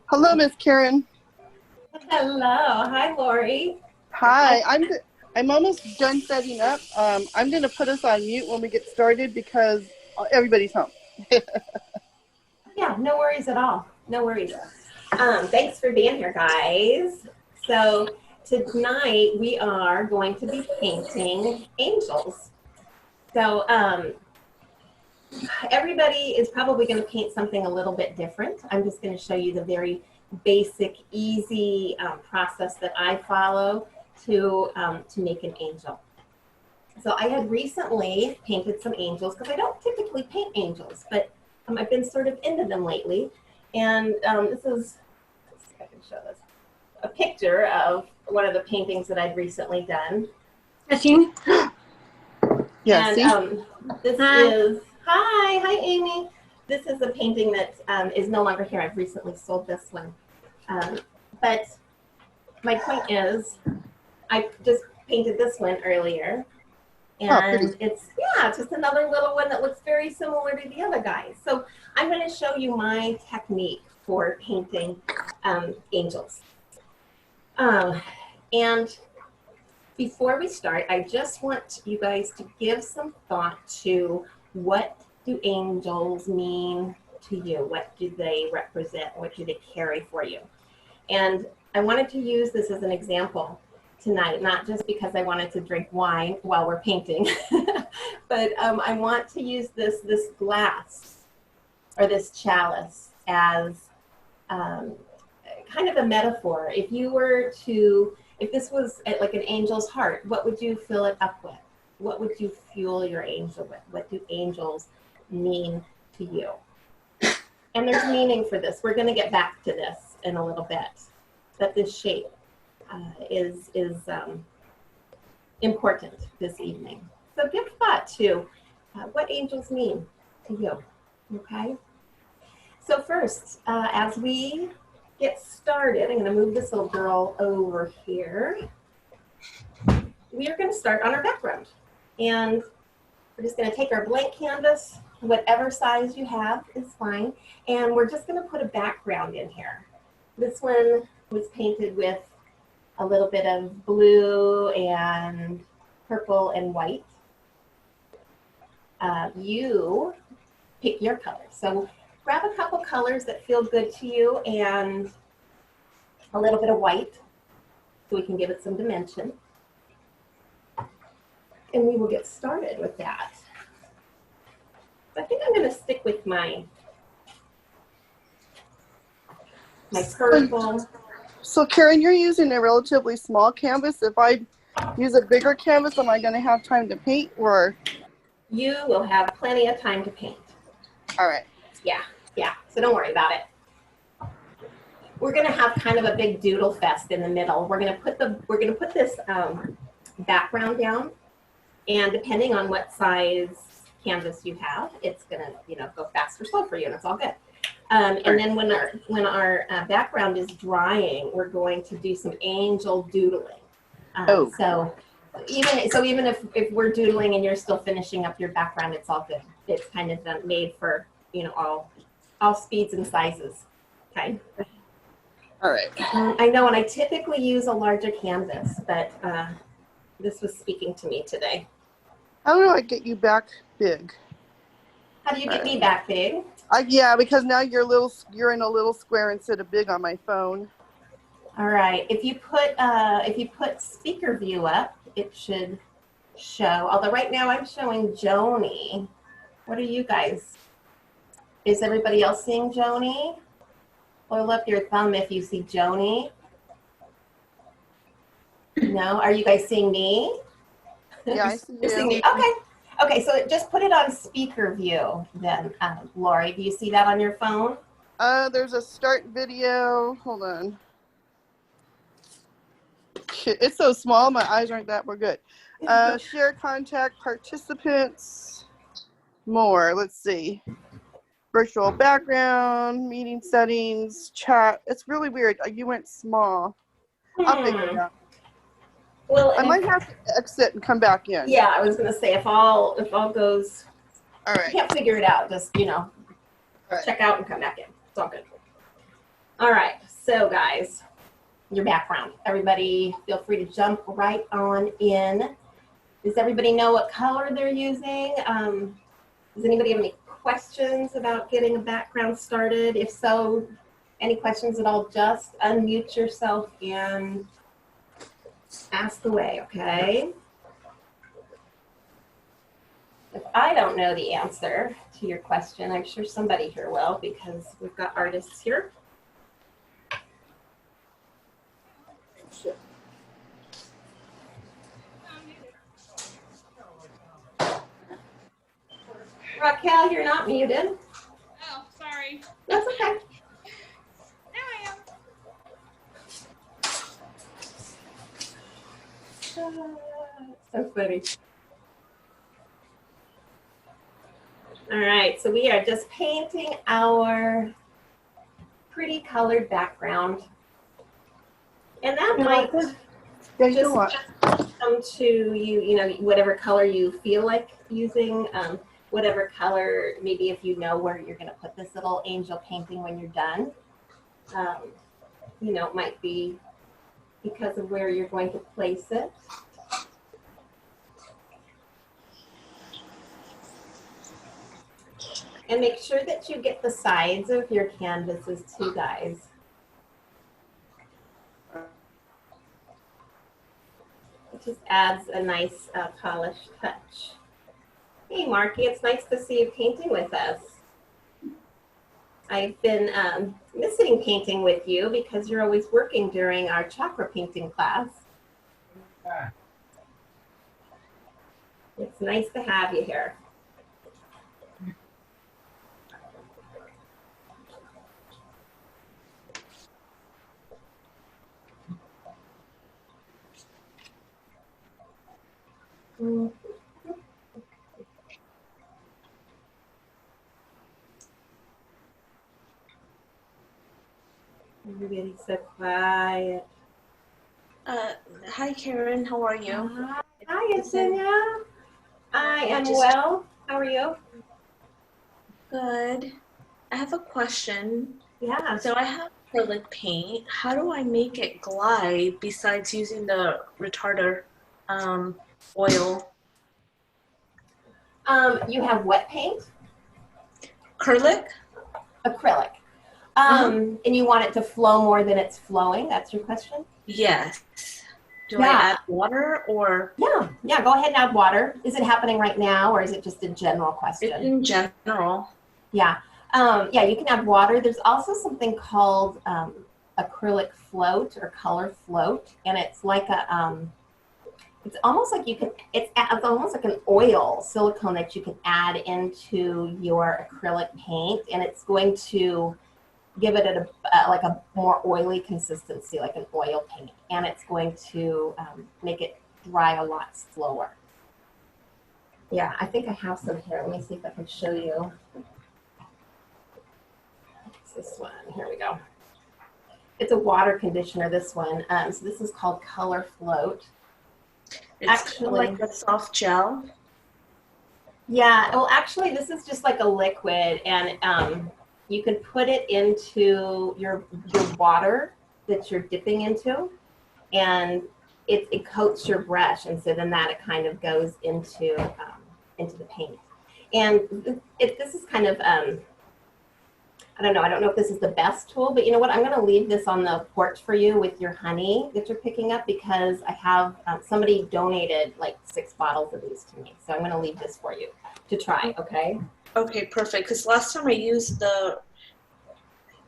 Hello, Miss Karen. Hello. Hi, Lori. Hi. I'm almost done setting up. I'm going to put us on mute when we get started because everybody's home. Yeah, no worries at all. No worries. Thanks for being here, guys. So tonight we are going to be painting angels. So everybody is probably going to paint something a little bit different. I'm just going to show you the very basic, easy process that I follow to make an angel. So I had recently painted some angels because I don't typically paint angels, but I've been sort of into them lately. And this is, let's see if I can show this, a picture of one of the paintings that I'd recently done. Yeah, and this is, hi Amy. This is a painting that is no longer here. I've recently sold this one. But my point is, I just painted this one earlier. And it's just another little one that looks very similar to the other guys. So I'm going to show you my technique for painting angels. And before we start, I just want you guys to give some thought to what do angels mean to you? What do they represent? What do they carry for you? And I wanted to use this as an example tonight, not just because I wanted to drink wine while we're painting, but I want to use this glass or this chalice as kind of a metaphor. If you were to, if this was like an angel's heart, what would you fill it up with? What would you fuel your angel with? What do angels mean to you? And there's meaning for this. We're going to get back to this in a little bit, that this shape is important this evening. So give thought to what angels mean to you, okay? So first, as we get started, I'm going to move this little girl over here. We are going to start on our background. And we're just going to take our blank canvas, whatever size you have is fine, and we're just going to put a background in here. This one was painted with a little bit of blue and purple and white. You pick your color. So grab a couple colors that feel good to you and a little bit of white so we can give it some dimension. And we will get started with that. I think I'm going to stick with my purple. So Karen, you're using a relatively small canvas. If I use a bigger canvas, am I going to have time to paint, or? You will have plenty of time to paint. All right. Yeah. So don't worry about it. We're going to have kind of a big doodle fest in the middle. We're going to put this background down, and depending on what size canvas you have, it's going to go fast or slow for you, and it's all good. And then when our background is drying, we're going to do some angel doodling. So even if we're doodling and you're still finishing up your background, it's all good. It's kind of made for all speeds and sizes. Okay. All right. I know, and I typically use a larger canvas, but this was speaking to me today. How do I get you back big? How do you get me back big? Yeah, because now you're in a little square instead of big on my phone. All right. If you put speaker view up, it should show. Although right now I'm showing Joni. What are you guys? Is everybody else seeing Joni? Hold up your thumb if you see Joni. No? Are you guys seeing me? Yeah, I see you. You're seeing me. Okay, so just put it on speaker view then, Lori. Do you see that on your phone? There's a start video. Hold on. It's so small, my eyes aren't that good. Share contact, participants, more. Let's see. Virtual background, meeting settings, chat. It's really weird. You went small. I'll figure it out. Well, I might have to exit and come back in. Yeah, I was gonna say if all goes. All right. You can't figure it out. Just check out and come back in. It's all good. All right, so guys, your background. Everybody feel free to jump right on in. Does everybody know what color they're using? Does anybody have any questions about getting a background started? If so, any questions at all, just unmute yourself and ask away, okay? If I don't know the answer to your question, I'm sure somebody here will, because we've got artists here. Raquel, you're not muted. Oh, sorry. That's okay. Now I am. So funny. All right, so we are just painting our pretty colored background. And that might just come to you, you know, whatever color you feel like using, whatever color, maybe if you know where you're going to put this little angel painting when you're done. You know, it might be because of where you're going to place it. And make sure that you get the sides of your canvases too, guys. It just adds a nice polished touch. Hey, Marky, it's nice to see you painting with us. I've been missing painting with you because you're always working during our chakra painting class. It's nice to have you here. Everybody's so quiet. Hi Karen, how are you? Hi, Yesenia. I am well. How are you? Good. I have a question. Yeah. So I have acrylic paint. How do I make it glide besides using the retarder oil? You have wet paint? Acrylic? Acrylic. And you want it to flow more than it's flowing? That's your question? Yes. Do Yeah. I add water or? Yeah, go ahead and add water. Is it happening right now or is it just a general question? It's in general. Yeah. Yeah, you can add water. There's also something called acrylic float or color float, and it's like a it's almost like you can it's almost like an oil silicone that you can add into your acrylic paint, and it's going to give it like a more oily consistency, like an oil paint, and it's going to make it dry a lot slower. Yeah, I think I have some here. Let me see if I can show you. This one, here we go. It's a water conditioner, this one. So this is called Color Float. It's Actually, like a soft gel. Yeah, well actually this is just like a liquid, and you can put it into your water that you're dipping into, and it coats your brush, and so then that it kind of goes into the paint. And this is kind of I don't know if this is the best tool, but you know what? I'm going to leave this on the porch for you with your honey that you're picking up, because I have somebody donated like 6 bottles of these to me. So I'm going to leave this for you to try, okay? Okay, perfect. Because last time I used I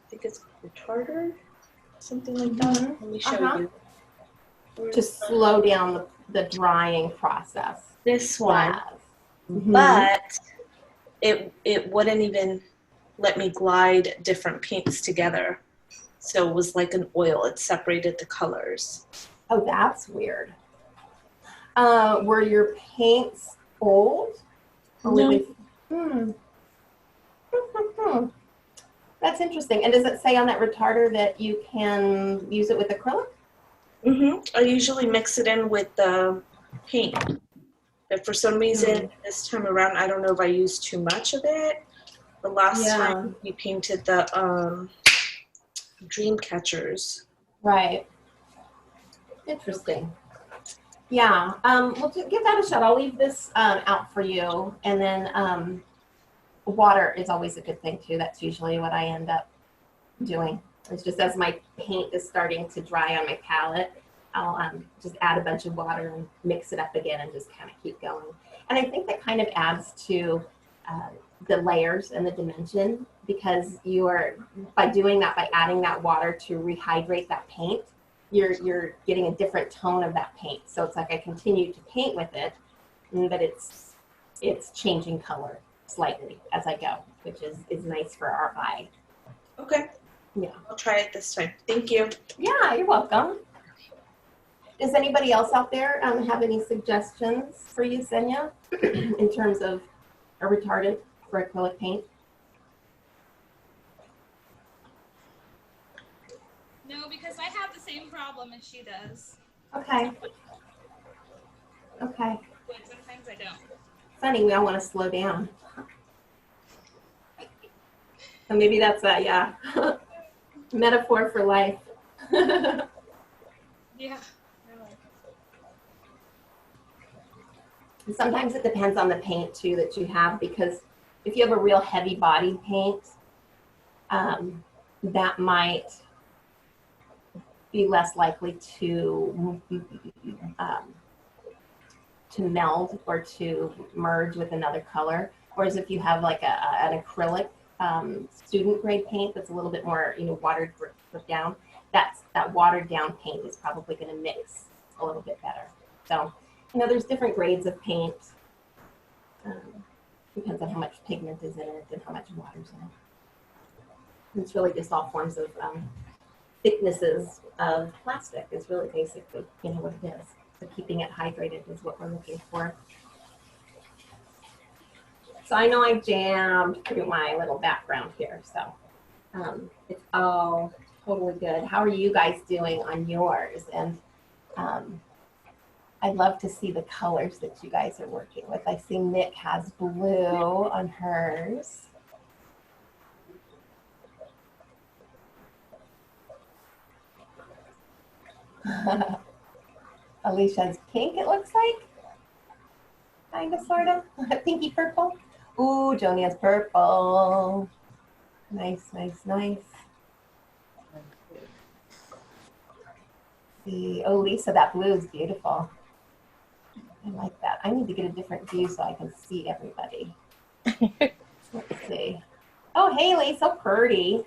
think it's retarder, something like that. Let me show you. To slow down the drying process. This one, Yes. but it wouldn't even let me glide different paints together. So it was like an oil. It separated the colors. Oh, that's weird. Were your paints old? Or No. were they... That's interesting. And does it say on that retarder that you can use it with acrylic? I usually mix it in with the paint. But for some reason, this time around, I don't know if I used too much of it. The last time we painted the dream catchers. Right. Interesting. Yeah. Well, give that a shot. I'll leave this out for you, and then water is always a good thing too. That's usually what I end up doing. It's just as my paint is starting to dry on my palette, I'll just add a bunch of water and mix it up again and just kind of keep going. And I think that kind of adds to the layers and the dimension, because you are, by doing that, by adding that water to rehydrate that paint, you're getting a different tone of that paint. So it's like I continue to paint with it, but it's changing color slightly as I go, which is nice for our eye. Okay. Yeah. I'll try it this time. Thank you. Yeah, you're welcome. Does anybody else out there have any suggestions for you, Senya, in terms of a retardant for acrylic paint? No, because I have the same problem as she does, Okay. Okay. but sometimes I don't. Funny, we all want to slow down. So maybe that's a, yeah, metaphor for life. Yeah, really. And sometimes it depends on the paint too that you have, because if you have a real heavy body paint, that might be less likely to meld or to merge with another color. Whereas if you have like an acrylic student grade paint that's a little bit more, watered down, that watered down paint is probably going to mix a little bit better. So, there's different grades of paint. Depends on how much pigment is in it and how much water's in it. It's really just all forms of thicknesses of plastic is really basically, what it is. So keeping it hydrated is what we're looking for. So I know I jammed through my little background here, so it's all totally good. How are you guys doing on yours? And I'd love to see the colors that you guys are working with. I see Nick has blue on hers. Alicia's pink, it looks like. Kind of, sort of. Pinky purple. Ooh, Joni has purple. Nice, nice, nice. See, oh, Lisa, that blue is beautiful. I like that. I need to get a different view so I can see everybody. Let's see. Oh, Haley, so pretty.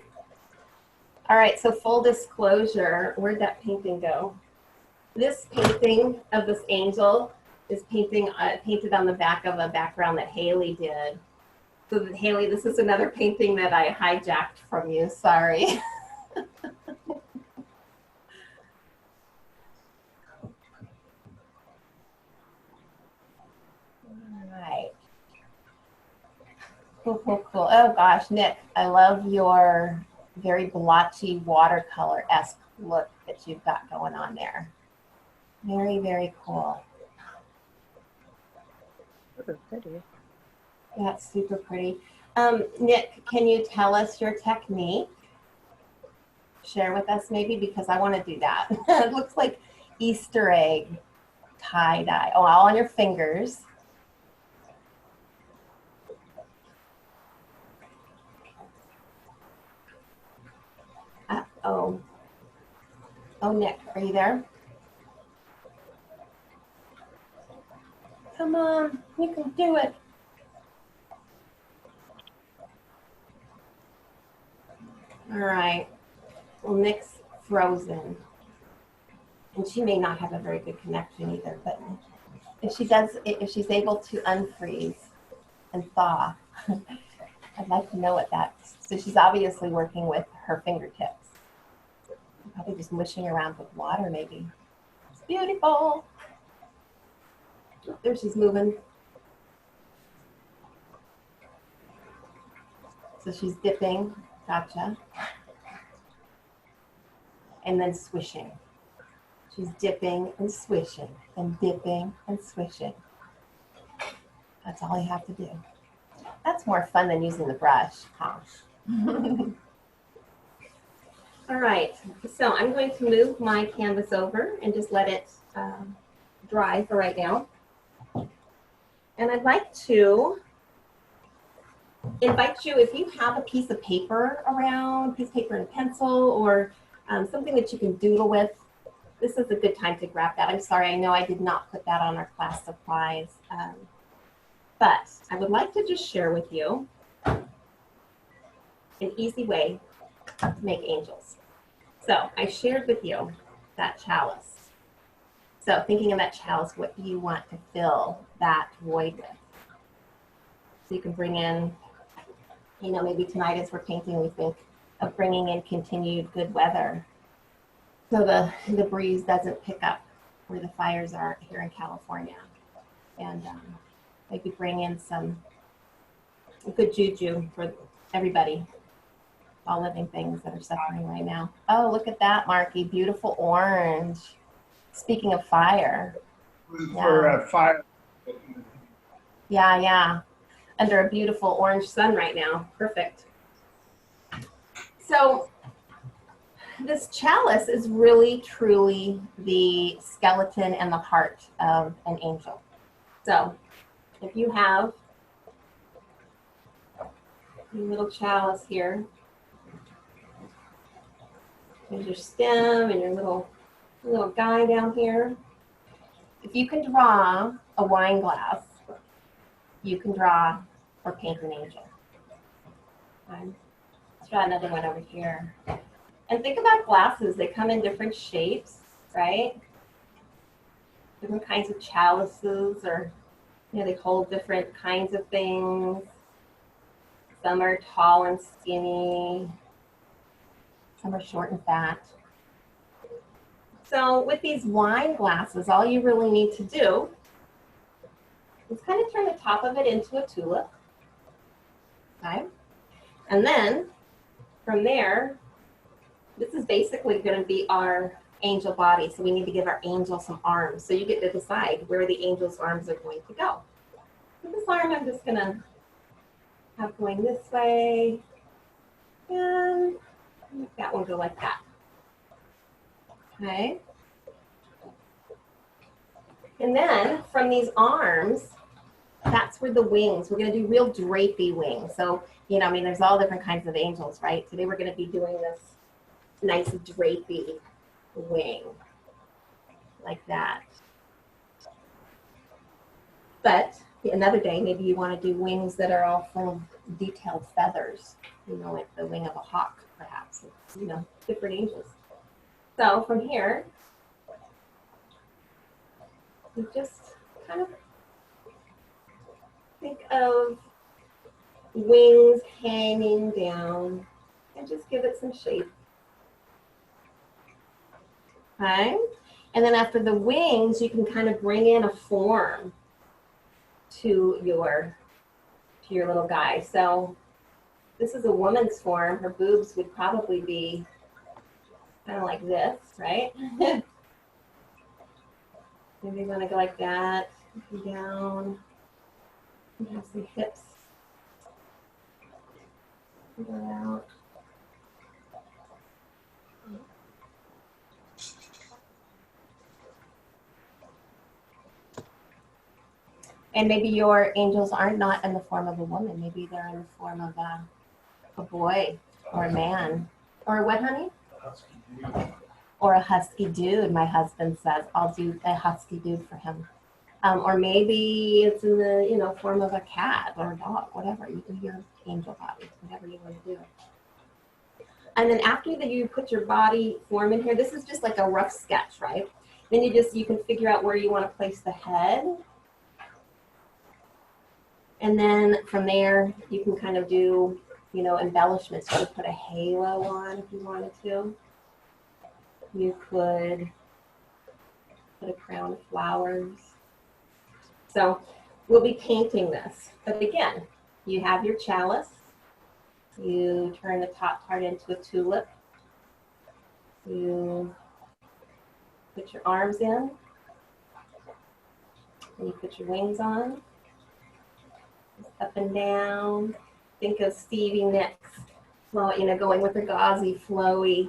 All right, so full disclosure, where'd that painting go? This painting of this angel is painted on the back of a background that Haley did. So Haley, this is another painting that I hijacked from you. Sorry. All right. Cool, cool, cool. Oh gosh, Nick, I love your very blotchy watercolor-esque look that you've got going on there. Very, very cool. Super pretty. That's super pretty. Nick, can you tell us your technique? Share with us maybe, because I want to do that. It looks like Easter egg tie-dye. Oh, all on your fingers. Oh, Nick, are you there? Come on, you can do it. All right. Well, Nick's frozen. And she may not have a very good connection either, but if she's able to unfreeze and thaw, I'd like to know what that's. So she's obviously working with her fingertips. Probably just mushing around with water, maybe. It's beautiful. There she's moving. So she's dipping. Gotcha. And then swishing. She's dipping and swishing and dipping and swishing. That's all you have to do. That's more fun than using the brush, huh? All right, so I'm going to move my canvas over and just let it dry for right now. And I'd like to invite you, if you have a piece of paper around, piece of paper and pencil, or something that you can doodle with, this is a good time to grab that. I'm sorry, I know I did not put that on our class supplies. But I would like to just share with you an easy way to make angels. So I shared with you that chalice. So thinking of that chalice, what do you want to fill that void with? So you can bring in, you know, maybe tonight as we're painting, we think of bringing in continued good weather, so the breeze doesn't pick up where the fires are here in California. And maybe bring in some good juju for everybody, all living things that are suffering right now. Oh, look at that, Marky, beautiful orange. Speaking of fire. For fire. Yeah, yeah. Under a beautiful orange sun right now. Perfect. So this chalice is really, truly the skeleton and the heart of an angel. So if you have your little chalice here, there's your stem and your little guy down here. If you can draw a wine glass, you can draw or paint an angel. Let's draw another one over here. And think about glasses. They come in different shapes, right? Different kinds of chalices, or you know, they hold different kinds of things. Some are tall and skinny. Some are short and fat. So with these wine glasses, all you really need to do is kind of turn the top of it into a tulip. Okay? And then from there, this is basically going to be our angel body. So we need to give our angel some arms. So you get to decide where the angel's arms are going to go. So this arm I'm just going to have going this way. And make that one go like that. Okay. And then from these arms, that's where the wings, we're going to do real drapey wings. So, you know, I mean, there's all different kinds of angels, right? Today we're going to be doing this nice drapey wing like that. But another day, maybe you want to do wings that are all full of detailed feathers, you know, like the wing of a hawk, perhaps, you know, different angels. So from here, you just kind of think of wings hanging down and just give it some shape. Okay? And then after the wings, you can kind of bring in a form to your little guy. So this is a woman's form. Her boobs would probably be kind of like this, right? Maybe you want to go like that, down, and have some hips. Go out. And maybe your angels are not in the form of a woman. Maybe they're in the form of a boy or a man. Or what, honey? Or a husky dude, my husband says. I'll do a husky dude for him. Or maybe it's in the, you know, form of a cat or a dog, whatever. You do your angel body, whatever you want to do. And then after that you put your body form in here, this is just like a rough sketch, right? Then you can figure out where you want to place the head. And then from there, you can kind of do, you know, embellishments. You could put a halo on if you wanted to. You could put a crown of flowers. So we'll be painting this. But again, you have your chalice. You turn the top part into a tulip. You put your arms in. And you put your wings on. Up and down. Think of Stevie Nicks, well, you know, going with the gauzy, flowy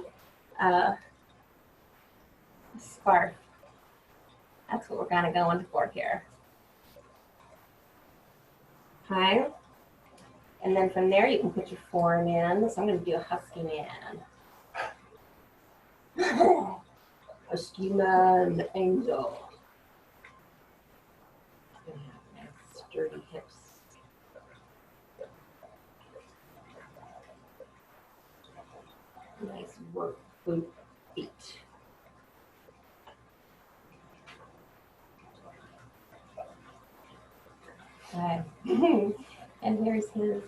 scarf. That's what we're kind of going for here. Okay. And then from there, you can put your form in. So I'm going to do a husky man. Husky man, angel. Gonna have nice sturdy hips. Nice work boot feet. Okay. And here's his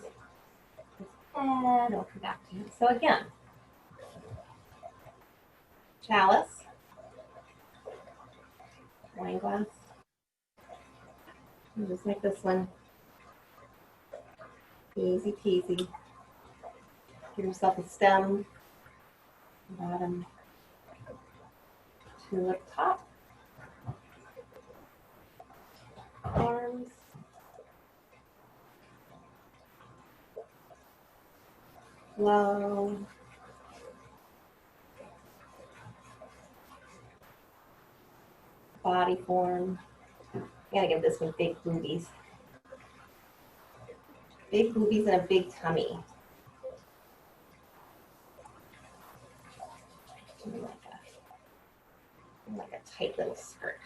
head. I'll come back to him. So again, chalice, wine glass. And just like this one. Easy peasy. Give yourself a stem, bottom, tulip top, arms, low, body form. I gotta give this one big boobies. Big boobies and a big tummy. Like a tight little skirt.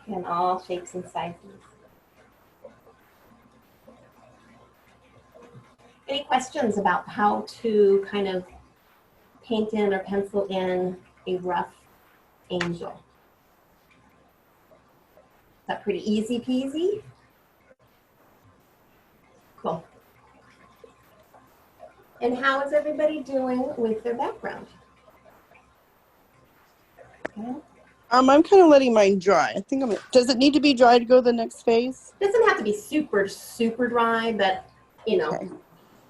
And all shapes and sizes. Any questions about how to kind of paint in or pencil in a rough angel? Is that pretty easy peasy? Cool. And how is everybody doing with their background? Okay. I'm kind of letting mine dry. I think does it need to be dry to go to the next phase? Doesn't have to be super, super dry, but you know. Okay.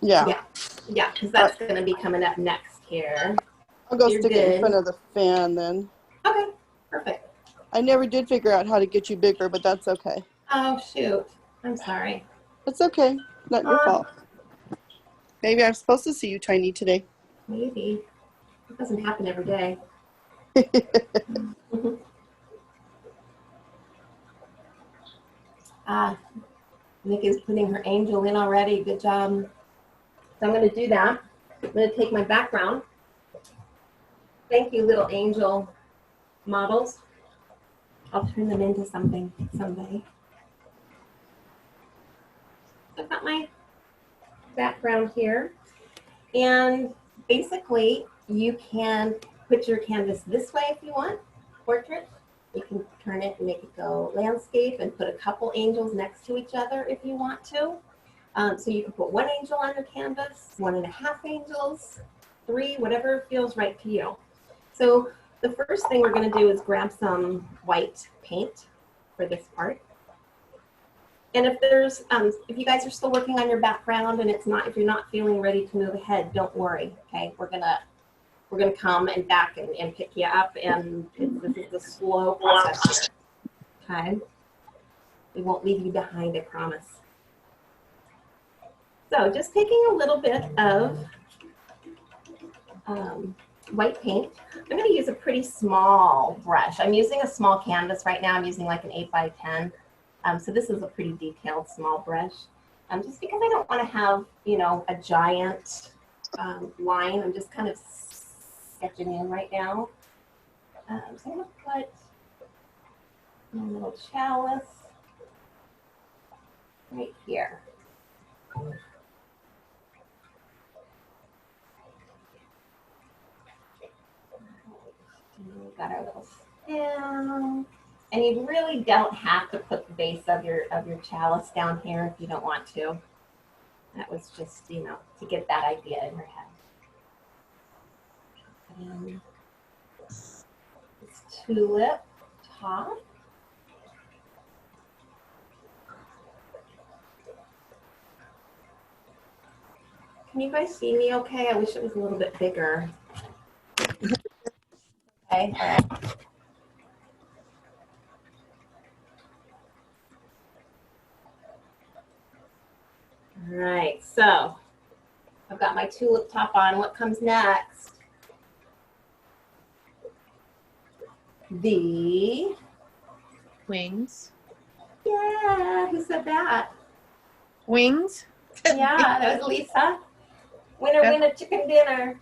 Yeah. Yeah, because that's going to be coming up next here. I'll go You're stick it in good. front of the fan then. Okay, perfect. I never did figure out how to get you bigger, but that's okay. Oh, shoot. I'm sorry. It's okay. Not your fault. Maybe I'm supposed to see you tiny today. Maybe. It doesn't happen every day. Nick is putting her angel in already. Good job. So I'm going to do that. I'm going to take my background. Thank you, little angel models. I'll turn them into something someday. So I've got my background here. And basically, you can put your canvas this way if you want, portrait. You can turn it and make it go landscape and put a couple angels next to each other if you want to. So you can put one angel on your canvas, 1.5 angels, 3, whatever feels right to you. So the first thing we're going to do is grab some white paint for this part. And if there's, if you guys are still working on your background and it's not, if you're not feeling ready to move ahead, don't worry. Okay, we're gonna come and back and pick you up, and this is a slow process here. Okay, we won't leave you behind, I promise. So just taking a little bit of white paint. I'm going to use a pretty small brush. I'm using a small canvas right now. I'm using like an 8 by 10. So this is a pretty detailed small brush. Just because I don't want to have, you know, a giant line. I'm just kind of sketching in right now. So I'm going to put a little chalice right here. We've got our little stem. And you really don't have to put the base of your chalice down here if you don't want to. That was just, you know, to get that idea in your head. And this tulip top. Can you guys see me okay? I wish it was a little bit bigger. Okay, all right. All right, so I've got my tulip top on. What comes next? The Wings. yeah, who said that? Wings. Yeah, that was Lisa. Winner, Yep. winner, chicken dinner.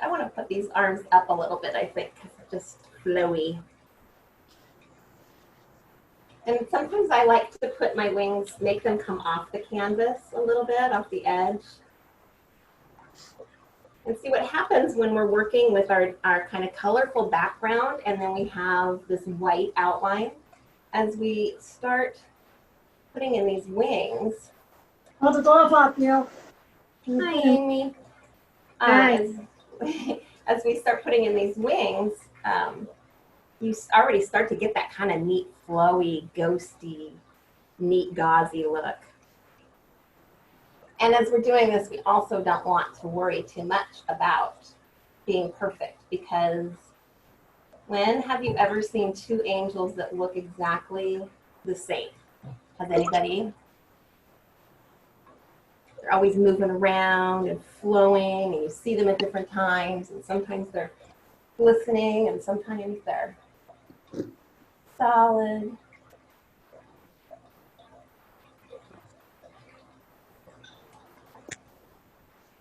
I want to put these arms up a little bit, I think, because they're just flowy. And sometimes I like to put my wings, make them come off the canvas a little bit, off the edge. And see what happens when we're working with our kind of colorful background and then we have this white outline. As we start putting in these wings. Hold the door up, Neil. Hi, Amy. Hi. As we start putting in these wings, you already start to get that kind of neat, flowy, ghosty, neat, gauzy look. And as we're doing this, we also don't want to worry too much about being perfect, because when have you ever seen two angels that look exactly the same? Has anybody? They're always moving around and flowing, and you see them at different times, and sometimes they're glistening, and sometimes they're solid.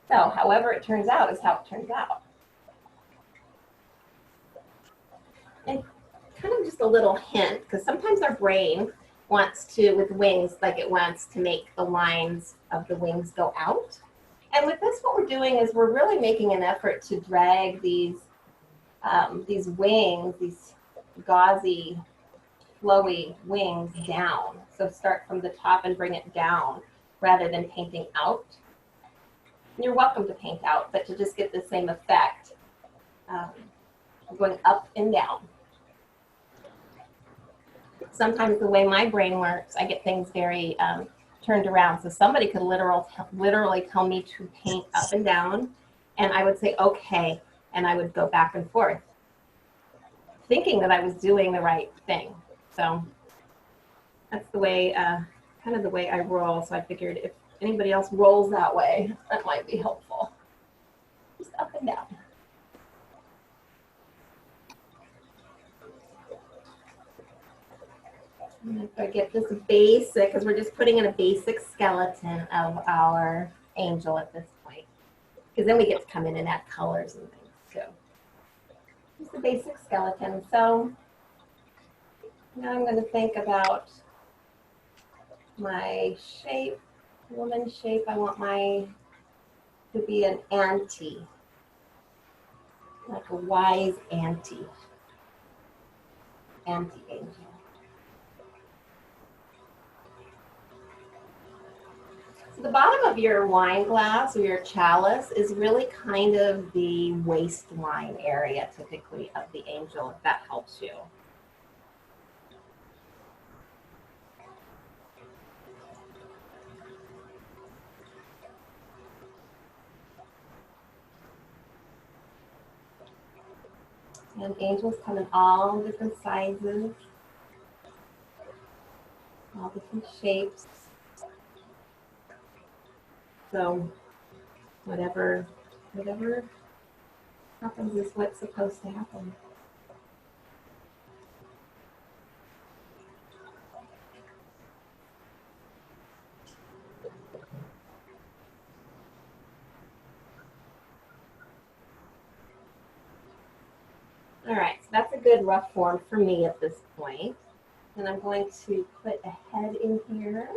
So, however it turns out is how it turns out. And kind of just a little hint, because sometimes our brain wants to, with wings, like it wants to make the lines of the wings go out. And with this, what we're doing is we're really making an effort to drag these wings, these gauzy, flowy wings down. So start from the top and bring it down rather than painting out. You're welcome to paint out, but to just get the same effect, going up and down. Sometimes the way my brain works, I get things very turned around. So somebody could literally tell me to paint up and down, and I would say, okay, and I would go back and forth, thinking that I was doing the right thing. So that's the way, kind of the way I roll. So I figured if anybody else rolls that way, that might be helpful. Just up and down. And if I get this basic, because we're just putting in a basic skeleton of our angel at this point, because then we get to come in and add colors and things too. Just a basic skeleton. So now I'm going to think about my shape, woman shape. I want my to be an auntie, like a wise auntie angel. So the bottom of your wine glass or your chalice is really kind of the waistline area typically of the angel, if that helps you. And angels come in all different sizes, all different shapes. So whatever happens is what's supposed to happen. All right, so that's a good rough form for me at this point. And I'm going to put a head in here.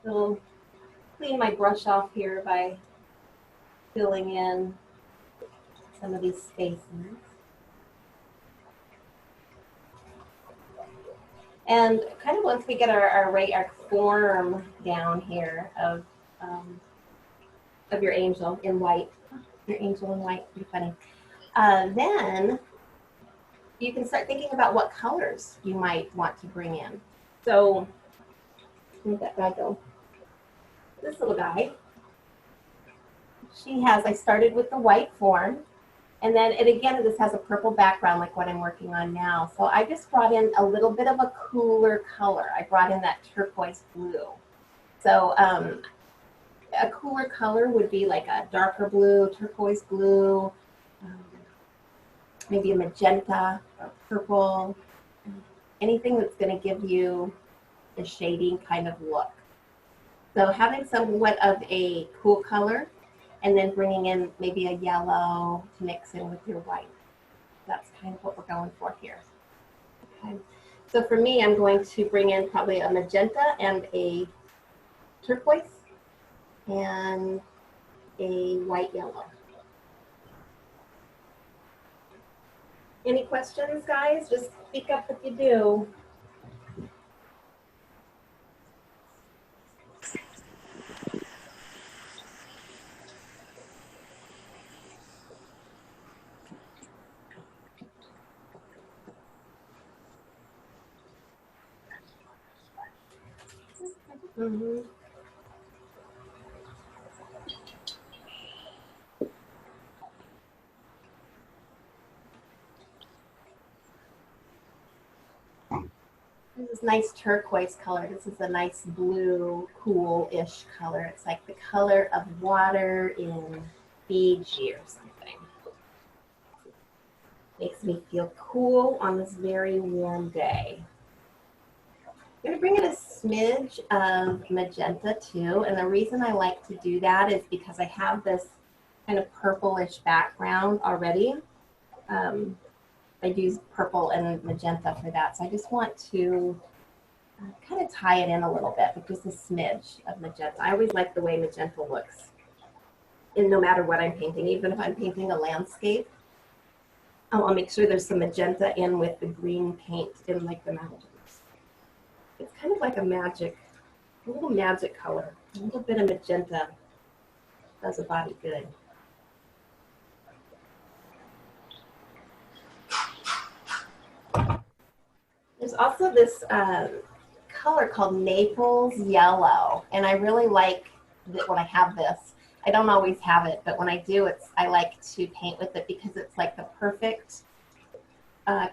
I'll clean my brush off here by filling in some of these spaces. And kind of once we get our form down here of your angel in white, pretty funny. Then you can start thinking about what colors you might want to bring in. So where'd that guy go? This little guy. I started with the white form, and then again, this has a purple background like what I'm working on now. So I just brought in a little bit of a cooler color. I brought in that turquoise blue. So a cooler color would be like a darker blue, turquoise blue, maybe a magenta or purple, anything that's going to give you a shading kind of look. So having somewhat of a cool color and then bringing in maybe a yellow to mix in with your white. That's kind of what we're going for here. Okay. So for me, I'm going to bring in probably a magenta and a turquoise and a white yellow. Any questions, guys? Just speak up if you do. Mm-hmm. This is nice turquoise color. This is a nice blue, cool-ish color. It's like the color of water in Fiji or something. Makes me feel cool on this very warm day. I'm gonna bring in a smidge of magenta too, and the reason I like to do that is because I have this kind of purplish background already. I use purple and magenta for that, so I just want to kind of tie it in a little bit with just a smidge of magenta. I always like the way magenta looks, and no matter what I'm painting, even if I'm painting a landscape, I'll make sure there's some magenta in with the green paint in like the mountains. It's kind of like a little magic color. A little bit of magenta does a body good. There's also this color called Naples Yellow, and I really like that when I have this. I don't always have it, but when I do, I like to paint with it because it's like the perfect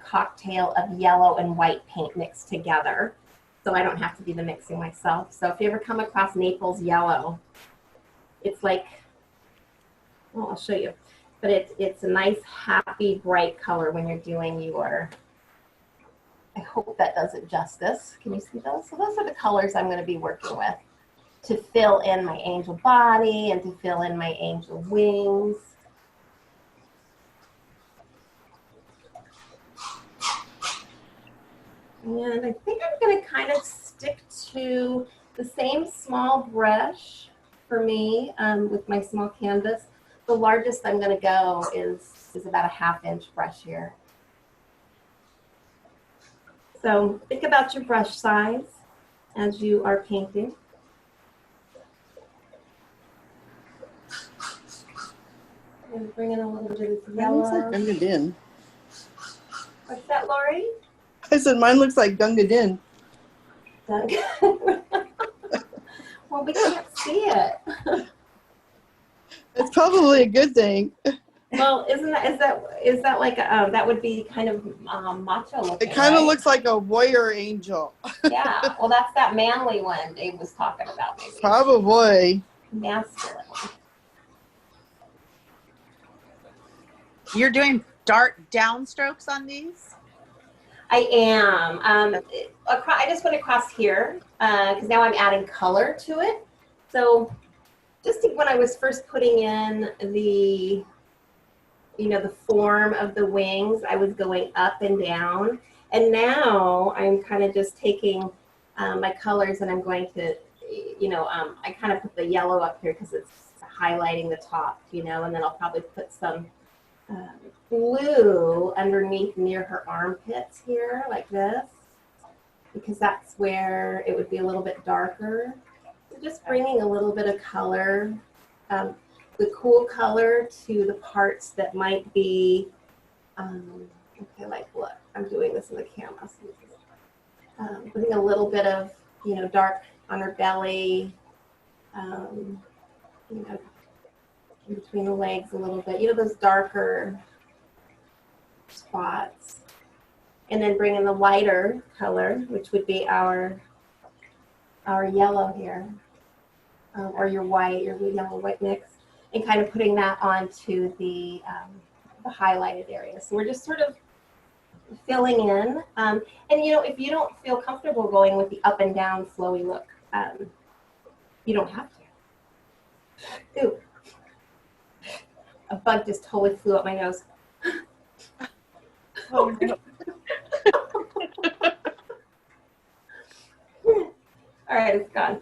cocktail of yellow and white paint mixed together. So I don't have to do the mixing myself. So if you ever come across Naples Yellow, it's like, well, I'll show you. But it's a nice, happy, bright color when you're doing your, I hope that does it justice. Can you see those? So those are the colors I'm going to be working with to fill in my angel body and to fill in my angel wings. And I think I'm going to kind of stick to the same small brush for me with my small canvas. The largest I'm going to go is about a 1/2 inch brush here. So think about your brush size as you are painting. I'm going to bring in a little bit of Mine looks like yellow. Gunga Din. What's that, Lori? I said mine looks like Gunga Din. Well, we can't see it. It's probably a good thing. Well, is that like that would be kind of macho looking? It kind of right? looks like a warrior angel. Yeah. Well, that's that manly one Dave was talking about. Maybe Probably. masculine. You're doing dark downstrokes on these? I am. I just went across here because now I'm adding color to it. So just when I was first putting in the form of the wings, I was going up and down. And now I'm kind of just taking my colors and I'm going to, I kind of put the yellow up here because it's highlighting the top, and then I'll probably put some blue underneath near her armpits here, like this, because that's where it would be a little bit darker. So just bringing a little bit of color, the cool color to the parts that might be, okay, like look, I'm doing this in the camera. So putting a little bit of, dark on her belly, in between the legs a little bit. You know, those darker spots. And then bring in the lighter color, which would be our yellow here, or your white, your yellow white mix, and kind of putting that onto the highlighted area. So we're just sort of filling in. And you know, if you don't feel comfortable going with the up and down flowy look, you don't have to. Ooh, a bug just totally flew up my nose. Oh, no. All right, it's gone.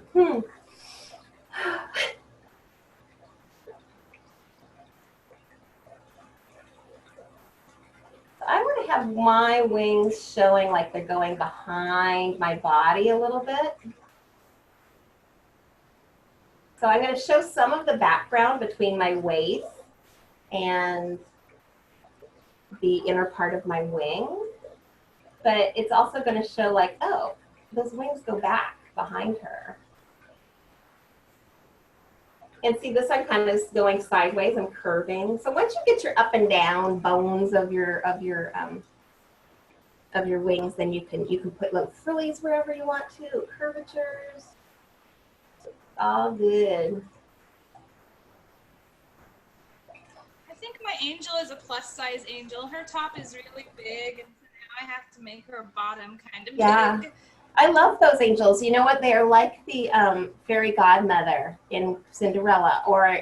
I want to have my wings showing like they're going behind my body a little bit. So I'm going to show some of the background between my waist and the inner part of my wing. But it's also going to show like, oh, those wings go back behind her. And see, this I'm kind of going sideways. I'm curving. So once you get your up and down bones of your wings, then you can put little frillies wherever you want to, curvatures. All good. I think my angel is a plus size angel. Her top is really big, and so now I have to make her bottom kind of big. I love those angels. You know what? They are like the fairy godmother in Cinderella, or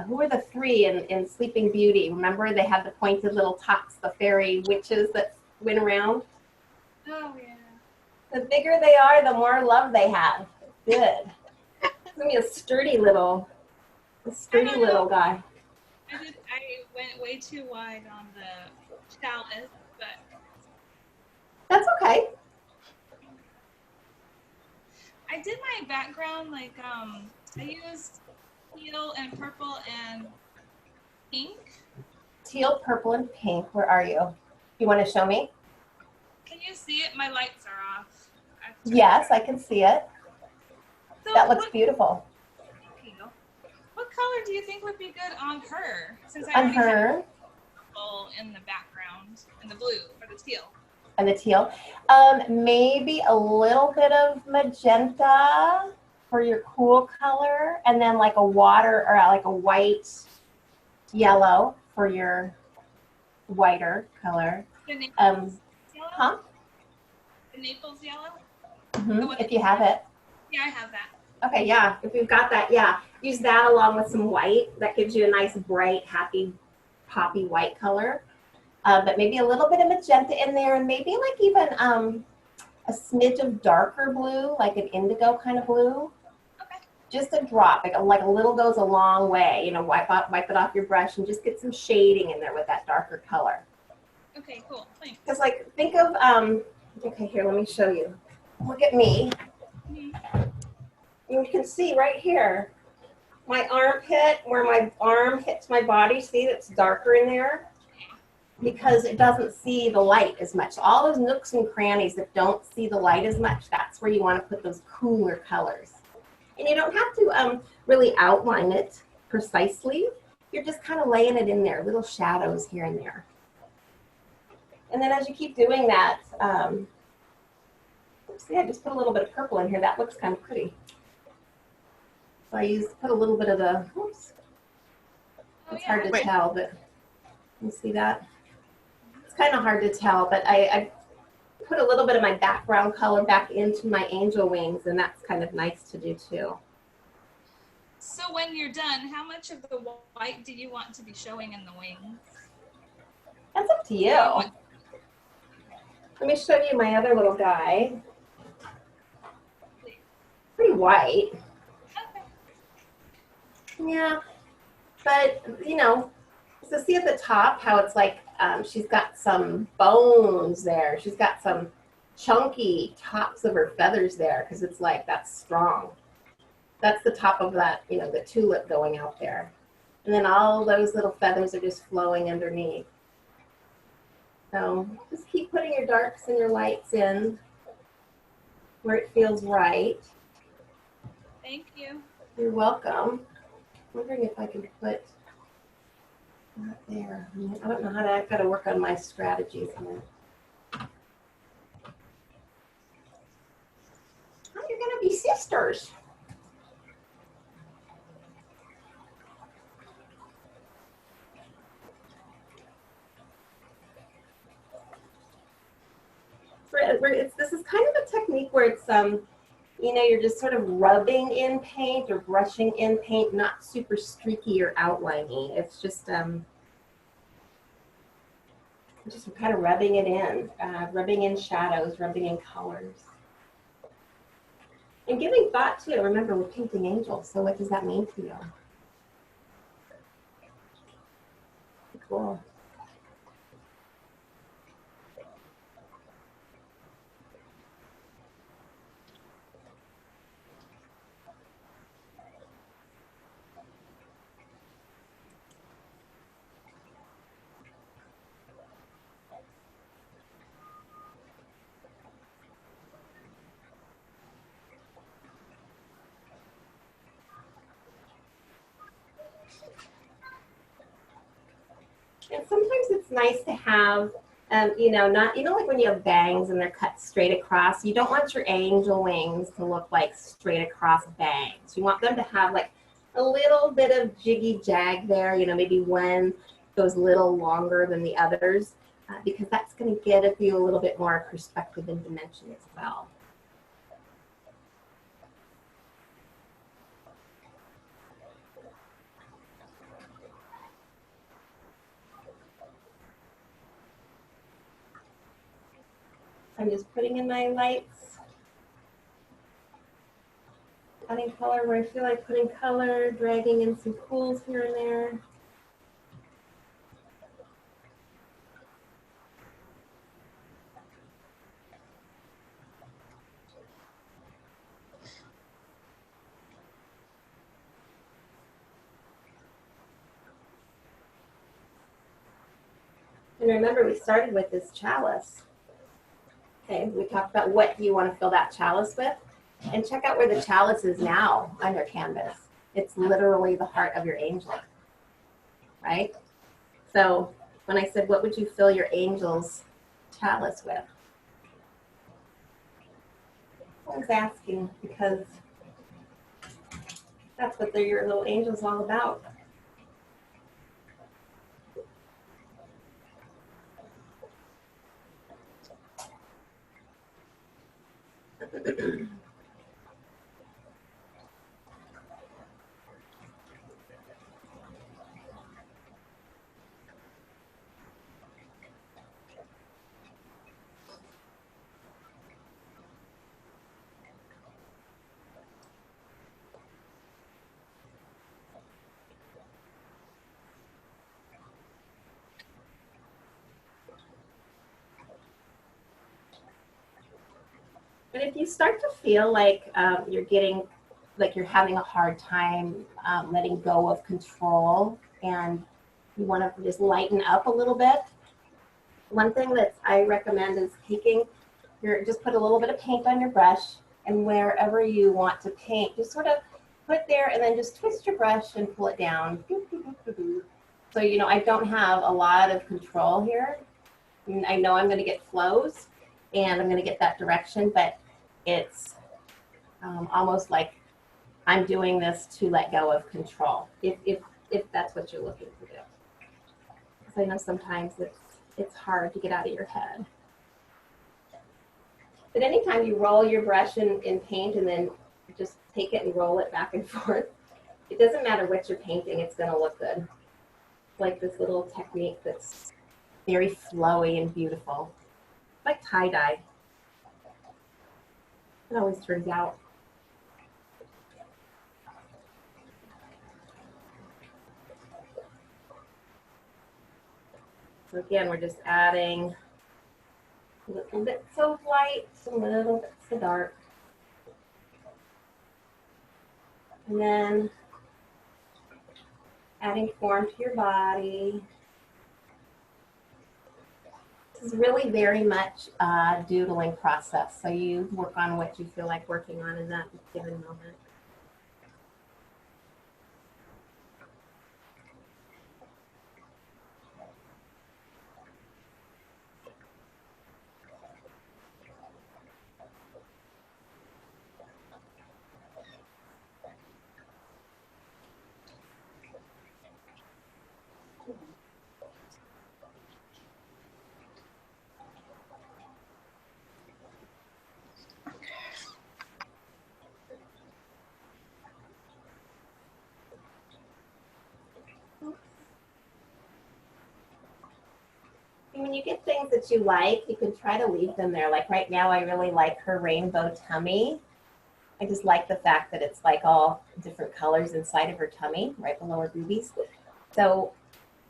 who are the three in Sleeping Beauty? Remember, they had the pointed little tops, the fairy witches that went around? Oh, yeah. The bigger they are, the more love they have. Good. It's going to be a sturdy little guy. I went way too wide on the chalice, but That's okay. I did my background like I used teal and purple and pink. Teal, purple, and pink. Where are you? You want to show me? Can you see it? My lights are off. Yes, I can see it. So That looks beautiful. Thank you. What color do you think would be good on her? Since I On already have her purple in the background and the blue or the teal. and the teal. Maybe a little bit of magenta for your cool color, and then like a water or like a white yellow for your whiter color. The Naples yellow? Huh? The Naples yellow? If you have it. Yeah, I have that. Okay, yeah, if you've got that, yeah. Use that along with some white. That gives you a nice, bright, happy, poppy white color. But maybe a little bit of magenta in there, and maybe like even a smidge of darker blue, like an indigo kind of blue. Okay. Just a drop, like a little goes a long way. You know, wipe it off your brush and just get some shading in there with that darker color. Okay, cool. Thanks. Because like, think of, okay, here, let me show you. Look at me. You can see right here, my armpit, where my arm hits my body, see it's darker in there? Because it doesn't see the light as much. All those nooks and crannies that don't see the light as much, that's where you want to put those cooler colors. And you don't have to really outline it precisely. You're just kind of laying it in there, little shadows here and there. And then as you keep doing that, see, I just put a little bit of purple in here. That looks kind of pretty. So I put a little bit of the, oops. It's hard to tell, but you see that? It's kind of hard to tell, but I put a little bit of my background color back into my angel wings, and that's kind of nice to do too. So when you're done, how much of the white do you want to be showing in the wings? That's up to you. Let me show you my other little guy. Pretty white. Okay. Yeah, but you know, so see at the top how it's like she's got some bones there. She's got some chunky tops of her feathers there because it's like that's strong. That's the top of that, you know, the tulip going out there. And then all those little feathers are just flowing underneath. So just keep putting your darks and your lights in where it feels right. Thank you. You're welcome. wondering if I can put that there. I don't know how to, I've got to work on my strategies here. Oh, you're going to be sisters. This is kind of a technique where it's, you know, you're just sort of rubbing in paint or brushing in paint, not super streaky or outlining. It's just kind of rubbing it in, rubbing in shadows, rubbing in colors. And giving thought too. Remember, we're painting angels, so what does that mean to you? Cool. And sometimes it's nice to have, you know, not, you know, like when you have bangs and they're cut straight across, you don't want your angel wings to look like straight across bangs. You want them to have like a little bit of jiggy jag there, you know, maybe one goes a little longer than the others, because that's going to give you a little bit more perspective and dimension as well. I'm just putting in my lights, adding color where I feel like putting color, dragging in some pools here and there. And remember, we started with this chalice. Okay, we talked about what you want to fill that chalice with. And check out where the chalice is now on your canvas. It's literally the heart of your angel, right? So when I said, what would you fill your angel's chalice with? I was asking because that's what your little angel's all about. But if you start to feel like you're getting, like you're having a hard time letting go of control and you want to just lighten up a little bit, one thing that I recommend is just put a little bit of paint on your brush, and wherever you want to paint, just sort of put there and then just twist your brush and pull it down. So, you know, I don't have a lot of control here. And I know I'm going to get flows and I'm going to get that direction, but it's almost like I'm doing this to let go of control, if that's what you're looking to do. Because I know sometimes it's hard to get out of your head. But anytime you roll your brush in paint and then just take it and roll it back and forth, it doesn't matter what you're painting, it's going to look good. It's like this little technique that's very flowy and beautiful. It's like tie-dye. It always turns out. So again, we're just adding little bits of light, some little bits of dark. And then adding form to your body. This is really very much a doodling process. So you work on what you feel like working on in that given moment. you get things that you like, you can try to leave them there. Like right now, I really like her rainbow tummy. I just like the fact that it's like all different colors inside of her tummy, right below her boobies. So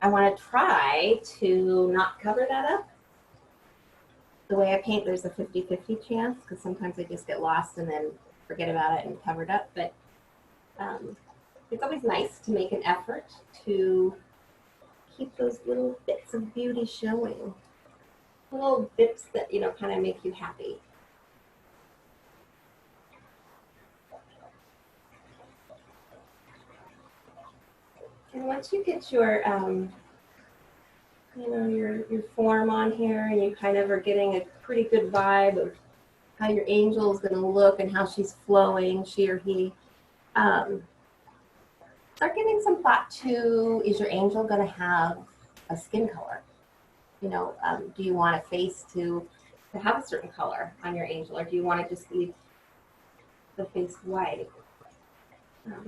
I want to try to not cover that up. The way I paint, there's a 50-50 chance because sometimes I just get lost and then forget about it and cover it up. But it's always nice to make an effort to keep those little bits of beauty showing. Little bits that, you know, kind of make you happy. And once you get your, you know, your form on here and you kind of are getting a pretty good vibe of how your angel is going to look and how she's flowing, she or he, start giving some thought to, is your angel going to have a skin color? You know, do you want a face to have a certain color on your angel, or do you want to just leave the face white?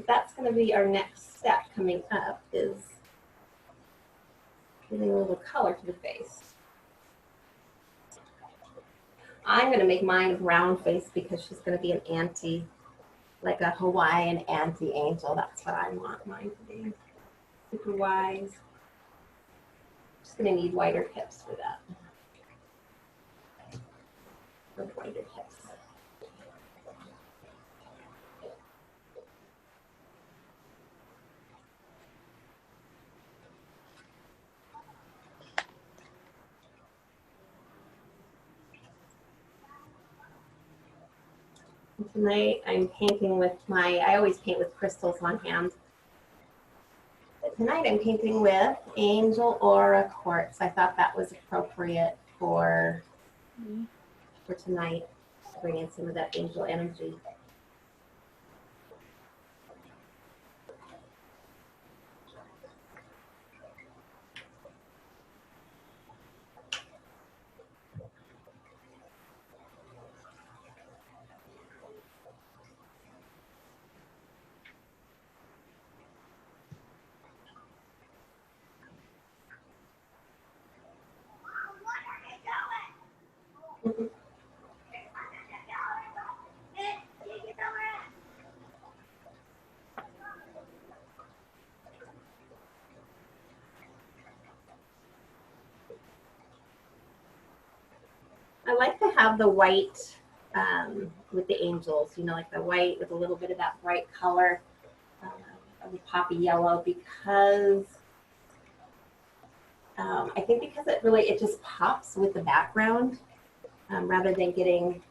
That's going to be our next step coming up, is giving a little color to the face. I'm going to make mine a brown face because she's going to be an auntie, like a Hawaiian auntie angel. That's what I want mine to be. Super wise. Just going to need wider hips for that. Wider hips. And tonight I'm painting with I always paint with crystals on hand. But tonight I'm painting with Angel Aura Quartz. I thought that was appropriate for tonight, to bring in some of that angel energy. I like to have the white with the angels, you know, like the white with a little bit of that bright color of the poppy yellow, because I think because it just pops with the background rather than getting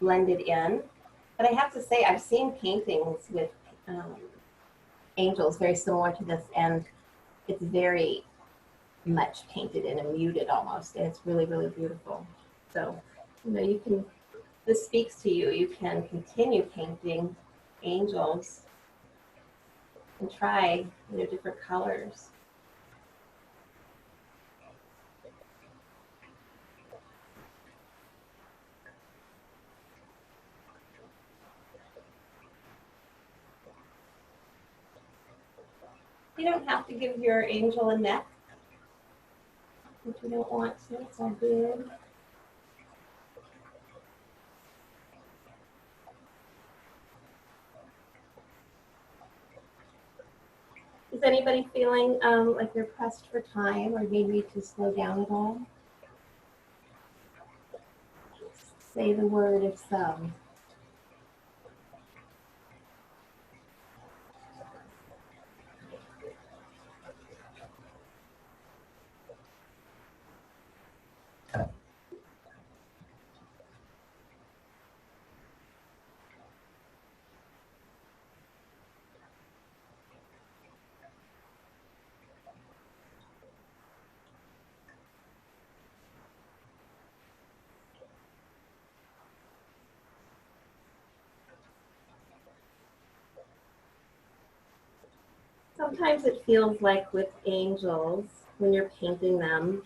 blended in. But I have to say, I've seen paintings with angels very similar to this, and it's very much painted in and muted almost, and it's really, really beautiful. So, you know, this speaks to you. You can continue painting angels and try, you know, different colors. You don't have to give your angel a neck if you don't want to. It's all good. Is anybody feeling like they're pressed for time or maybe to slow down at all? Say the word if so. Sometimes it feels like with angels, when you're painting them,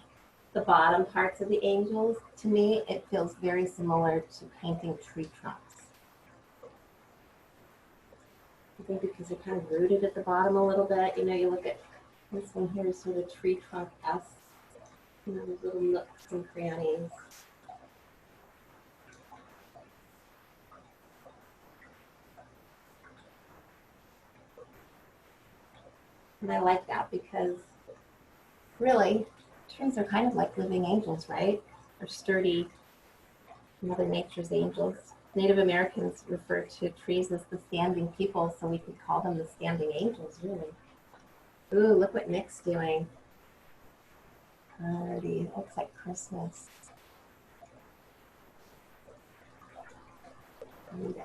the bottom parts of the angels, to me, it feels very similar to painting tree trunks. I think because they're kind of rooted at the bottom a little bit. You know, you look at this one here is sort of tree trunk-esque. in those little nooks and crannies. And I like that because really, trees are kind of like living angels, right? They're sturdy, Mother Nature's angels. Native Americans refer to trees as the standing people, so we could call them the standing angels, really. Ooh, look what Nick's doing. Already, looks like Christmas. Yeah.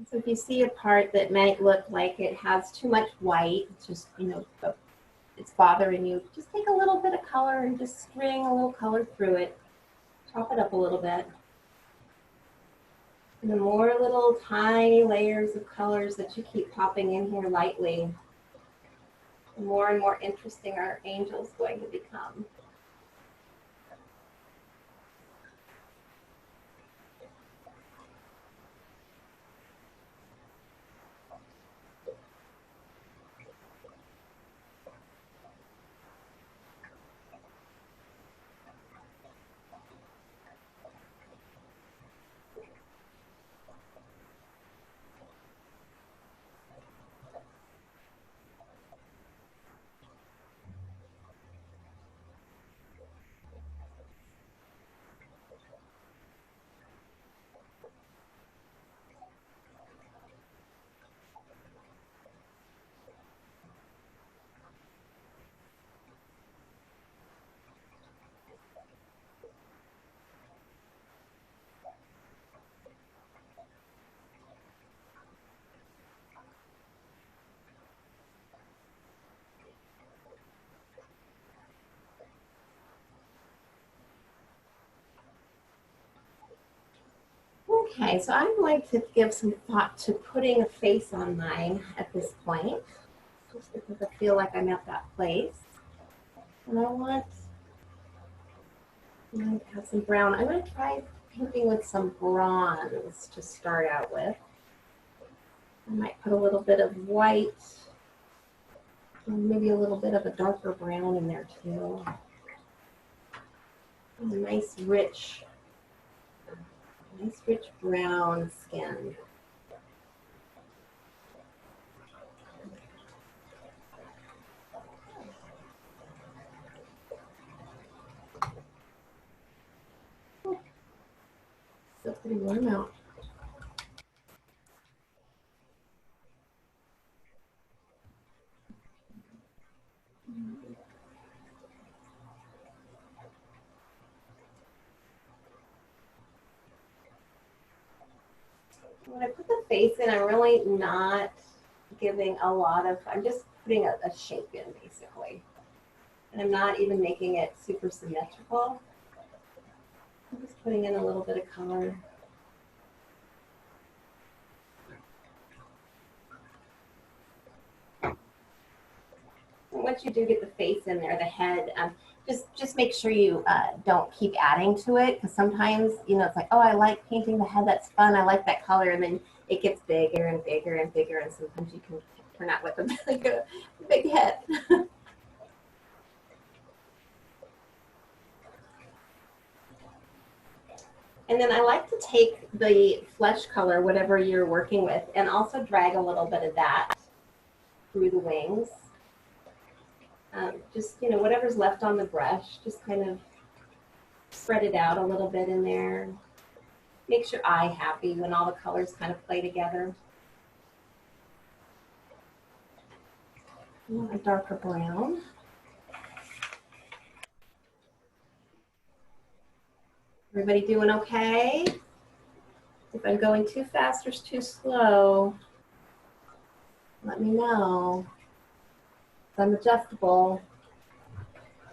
So if you see a part that might look like it has too much white, it's just, it's bothering you, just take a little bit of color and just string a little color through it. Chop it up a little bit. And the more little tiny layers of colors that you keep popping in here lightly, the more and more interesting our angel's going to become. Okay, so I'm going to give some thought to putting a face on mine at this point, just because I feel like I'm at that place. And I want to have some brown. I'm going to try painting with some bronze to start out with. I might put a little bit of white, and maybe a little bit of a darker brown in there too. And a nice rich brown skin. Still pretty warm out. When I put the face in, I'm really not giving a lot of, I'm just putting a shape in basically. And I'm not even making it super symmetrical. I'm just putting in a little bit of color. And once you do get the face in there, the head, just make sure you don't keep adding to it, because sometimes, it's like, oh, I like painting the head, that's fun, I like that color, and then it gets bigger and bigger and bigger, and sometimes you can turn out with a big head. And then I like to take the flesh color, whatever you're working with, and also drag a little bit of that through the wings. Just, whatever's left on the brush, just kind of spread it out a little bit in there. Makes your eye happy when all the colors kind of play together. A darker brown. Everybody doing okay? If I'm going too fast or too slow, let me know. I'm adjustable.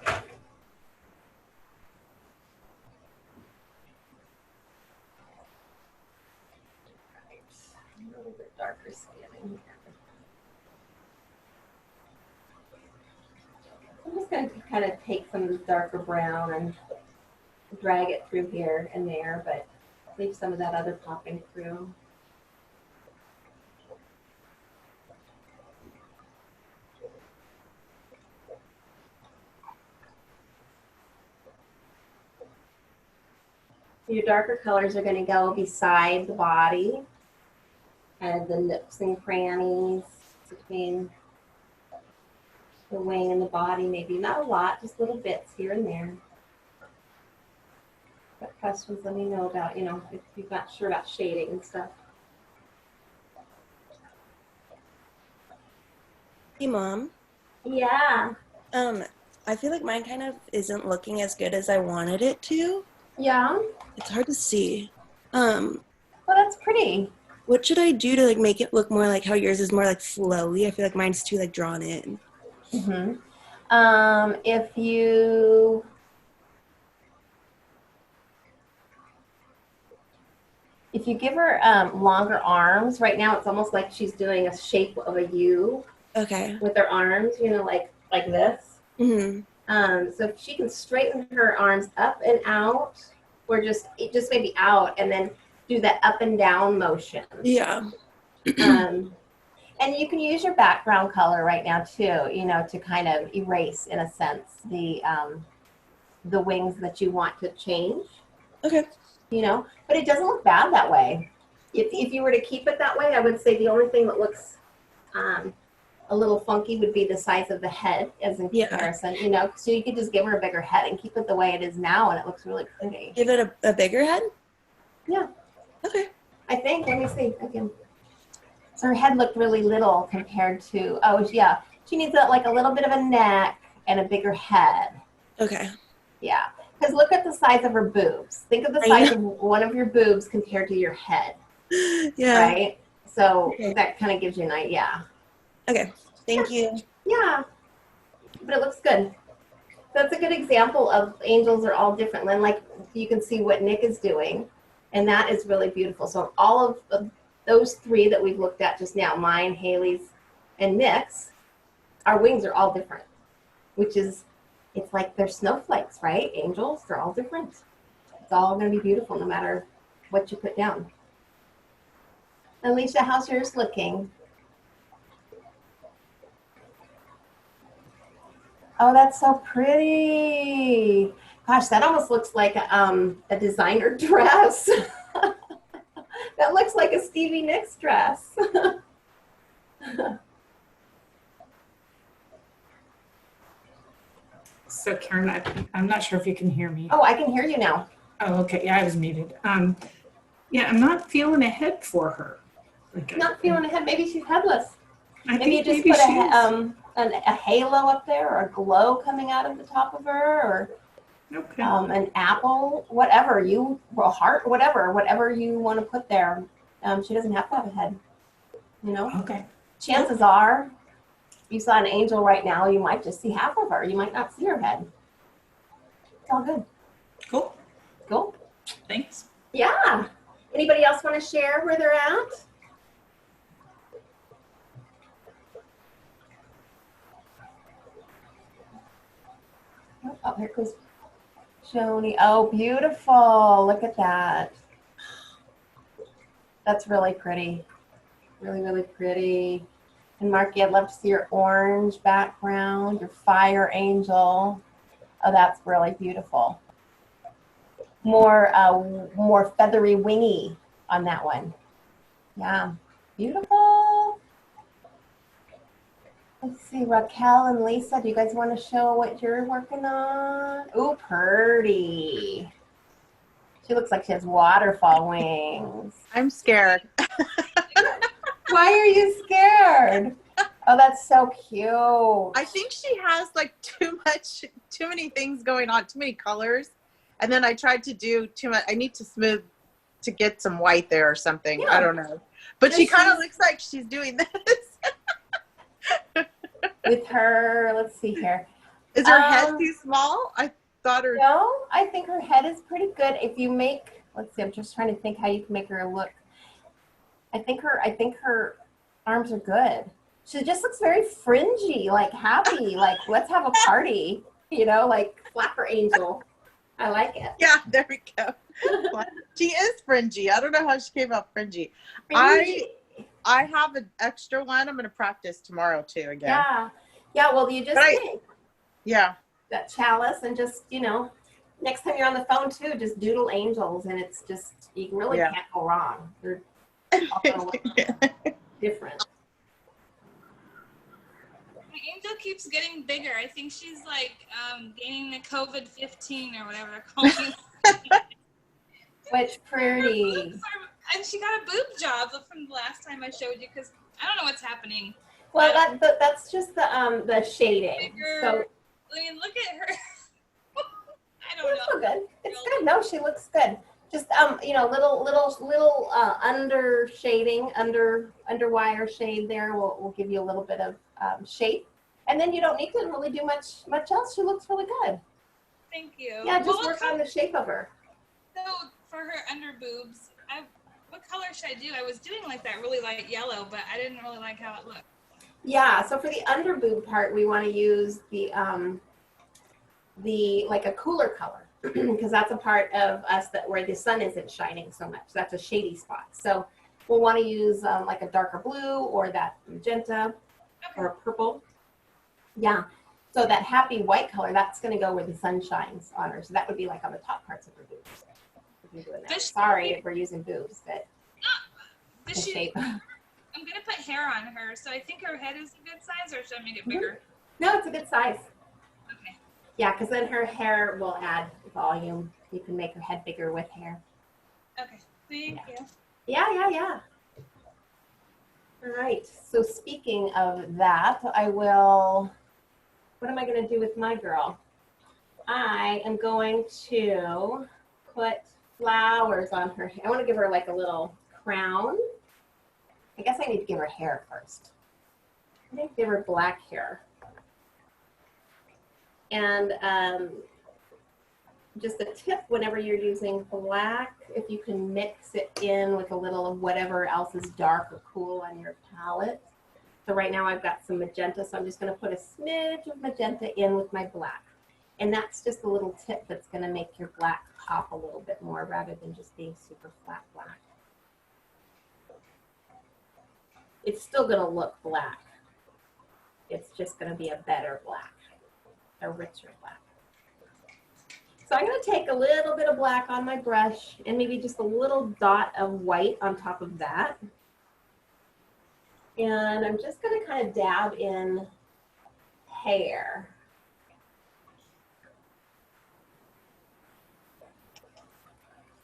A little bit darker skin in here. I'm just going to kind of take some of the darker brown and drag it through here and there, but leave some of that other popping through. Your darker colors are going to go beside the body and the nooks and crannies between the wing and the body, maybe not a lot, just little bits here and there. Got questions, let me know about, you know, if you're not sure about shading and stuff. Hey, Mom. Yeah. I feel like mine kind of isn't looking as good as I wanted it to. Yeah. It's hard to see. Well, that's pretty. What should I do to like make it look more like how yours is more like flowy? I feel like mine's too like drawn in. Mm-hmm. If you give her longer arms, right now it's almost like she's doing a shape of a U. Okay. With her arms, you know, like this. Mm-hmm. So if she can straighten her arms up and out, or just maybe out, and then do that up and down motion. Yeah. And you can use your background color right now too, you know, to kind of erase, in a sense, the wings that you want to change. Okay. You know, but it doesn't look bad that way. If you were to keep it that way, I would say the only thing that looks a little funky would be the size of the head as in comparison, you know, so you could just give her a bigger head and keep it the way it is now, and it looks really pretty. Give it a bigger head? Yeah. Okay. I think, let me see again. So her head looked really little compared to, oh yeah, she needs like a little bit of a neck and a bigger head. Okay. Yeah, because look at the size of her boobs. Think of the size of one of your boobs compared to your head. Yeah. Right? So that kind of gives you an idea. Okay. Thank you. Yeah. But it looks good. That's a good example of angels are all different. And like you can see what Nick is doing. And that is really beautiful. So all of those three that we've looked at just now, mine, Haley's, and Nick's, our wings are all different. Which is, it's like they're snowflakes, right? Angels, they're all different. It's all going to be beautiful no matter what you put down. Alicia, how's yours looking? Oh, that's so pretty. Gosh, that almost looks like a designer dress. That looks like a Stevie Nicks dress. So Karen, I'm not sure if you can hear me. Oh, I can hear you now. Oh, okay. Yeah, I was muted. Yeah, I'm not feeling a head for her. Like Not feeling a head. Maybe she's headless. I Maybe you think just maybe put a halo up there, or a glow coming out of the top of her, or okay. An apple, whatever a heart, whatever you want to put there. She doesn't have to have a head, you know. Okay. Chances are, if you saw an angel right now, you might just see half of her. You might not see her head. It's all good. Cool. Cool. Thanks. Yeah. Anybody else want to share where they're at? Oh, here goes Joni. Oh, beautiful. Look at that. That's really pretty. Really, really pretty. And Marky, I'd love to see your orange background, your fire angel. Oh, that's really beautiful. More feathery wingy on that one. Yeah, beautiful. Let's see, Raquel and Lisa, do you guys want to show what you're working on? Ooh, pretty. She looks like she has waterfall wings. I'm scared. Why are you scared? Oh, that's so cute. I think she has like too many things going on, too many colors. And then I tried to do too much. I need to smooth to get some white there or something. Yeah. I don't know. But Does she kind of she- looks like she's doing this. With her, let's see here. Is her head too small? I thought her. No, I think her head is pretty good. If you make, let's see, I'm just trying to think how you can make her look. I think her arms are good. She just looks very fringy, like happy, like let's have a party, you know, like flapper angel. I like it. Yeah, there we go. She is fringy. I don't know how she came out fringy. Fringy. I have an extra one. I'm going to practice tomorrow too again. Yeah. Yeah, well, you just make that chalice and just, you know, next time you're on the phone too, just doodle angels and it's just, you really can't go wrong. They're all gonna look different. My angel keeps getting bigger. I think she's like gaining the COVID-15 or whatever they're calling it. Which pretty. And she got a boob job from the last time I showed you because I don't know what's happening. Well, that's just the shading. Bigger. So I mean, look at her. I don't it's know. good. It's good. No, she looks good. Just you know, little under shading, under wire shade there will give you a little bit of shape, and then you don't need to really do much else. She looks really good. Thank you. Yeah, just work on the shape of her. So for her under boobs, what color should I do? I was doing like that really light yellow, but I didn't really like how it looked. Yeah. So for the under boob part, we want to use the like a cooler color because that's a part of us that where the sun isn't shining so much. That's a shady spot. So we'll want to use like a darker blue or that magenta or purple. Yeah. So that happy white color, that's going to go where the sun shines on her. So that would be like on the top parts of her boobs. If you're doing that. Sorry if we're using boobs, but the shape. I'm going to put hair on her. So I think her head is a good size, or should I make it bigger? No, it's a good size. Okay. Yeah, because then her hair will add volume. You can make her head bigger with hair. Okay. Thank you. Yeah. All right. So speaking of that, what am I going to do with my girl? I am going to put flowers on her. I want to give her like a little crown. I guess I need to give her hair first. I think give her black hair. And just a tip, whenever you're using black, if you can mix it in with a little of whatever else is dark or cool on your palette. So right now I've got some magenta, so I'm just going to put a smidge of magenta in with my black. And that's just a little tip that's going to make your black pop a little bit more rather than just being super flat black. It's still going to look black. It's just going to be a better black, a richer black. So I'm going to take a little bit of black on my brush and maybe just a little dot of white on top of that. And I'm just going to kind of dab in hair.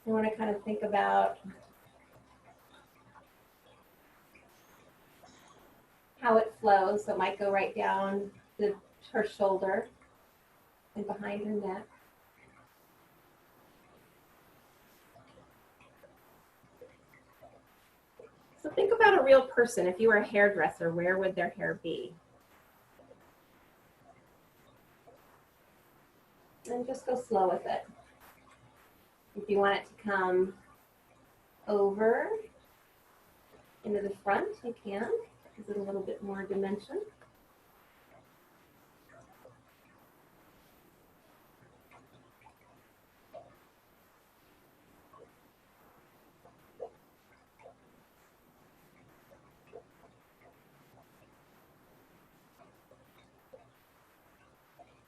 I want to kind of think about how it flows. So it might go right down her shoulder and behind her neck. So think about a real person. If you were a hairdresser, where would their hair be? And just go slow with it. If you want it to come over into the front, you can. Give it a little bit more dimension.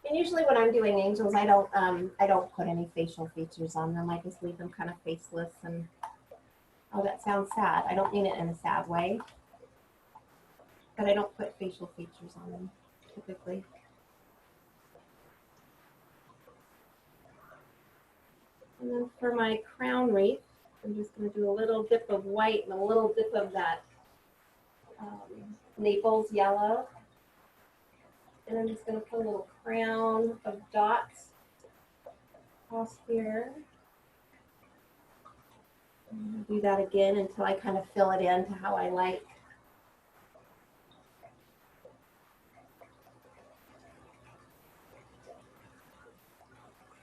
And usually when I'm doing angels, I don't put any facial features on them. I just leave them kind of faceless and, oh, that sounds sad. I don't mean it in a sad way, but I don't put facial features on them typically. And then for my crown wreath, I'm just going to do a little dip of white and a little dip of that Naples yellow. And I'm just going to put a little crown of dots across here. And I'll do that again until I kind of fill it in to how I like.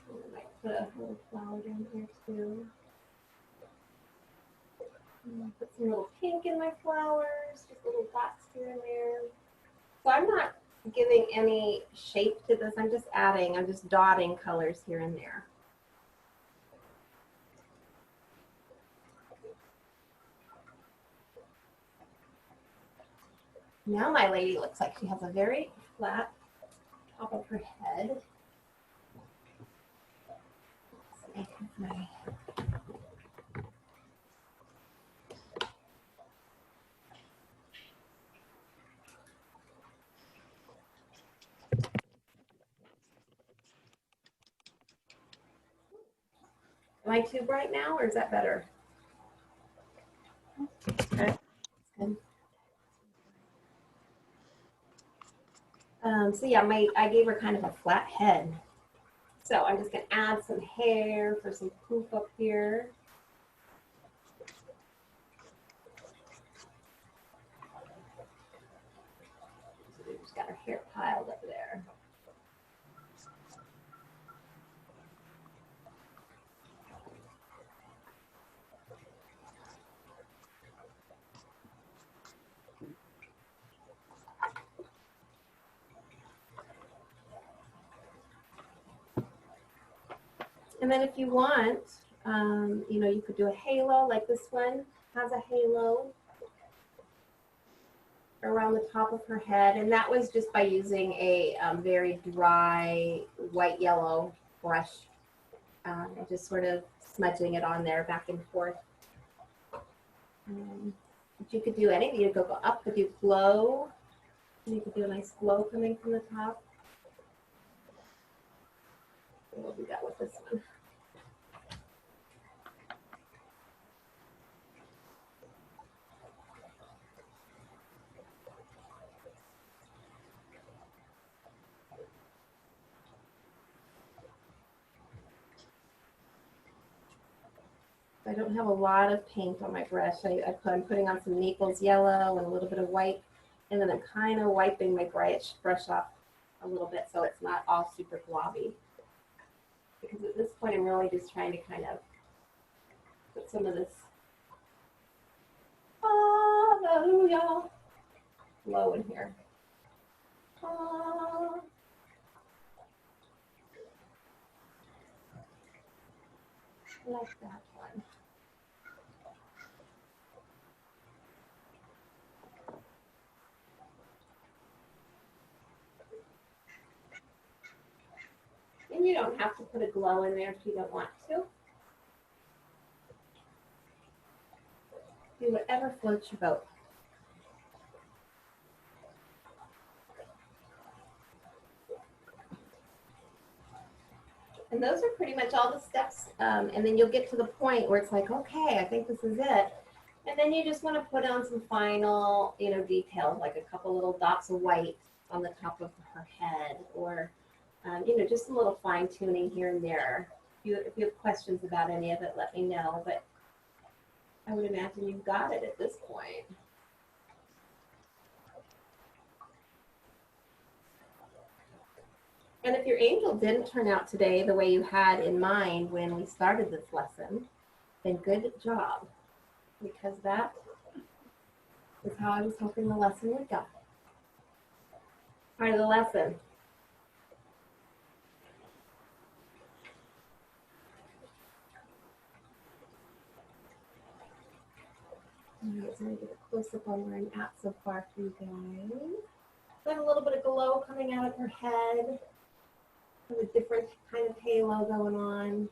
I might put a little flower down here too. Put some little pink in my flowers, just little dots here and there. So I'm not giving any shape to this. I'm just dotting colors here and there. Now my lady looks like she has a very flat top of her head. Let's see, my Am I too bright now, or is that better? Okay. Good. So yeah, I gave her kind of a flat head. So I'm just gonna add some hair for some poof up here. So we just got her hair piled up there. And then if you want, you know, you could do a halo like this one has a halo around the top of her head. And that was just by using a very dry white yellow brush, just sort of smudging it on there back and forth. But you could do anything. You could go up, could do glow. And you could do a nice glow coming from the top. We'll do that with this one. I don't have a lot of paint on my brush. I'm putting on some Naples yellow and a little bit of white, and then I'm kind of wiping my brush off a little bit so it's not all super globby. Because at this point, I'm really just trying to kind of put some of this hallelujah glow in here. I like that one. And you don't have to put a glow in there if you don't want to. Do whatever floats your boat. And those are pretty much all the steps. And then you'll get to the point where it's like, okay, I think this is it. And then you just want to put on some final, you know, details, like a couple little dots of white on the top of her head, or, you know, just a little fine tuning here and there. If you have questions about any of it, let me know. But I would imagine you've got it at this point. And if your angel didn't turn out today the way you had in mind when we started this lesson, then good job, because that is how I was hoping the lesson would go. Part of the lesson. All right, so I'm going to get a close-up on where I'm at so far for you guys. Got a little bit of glow coming out of her head. A different kind of halo going on.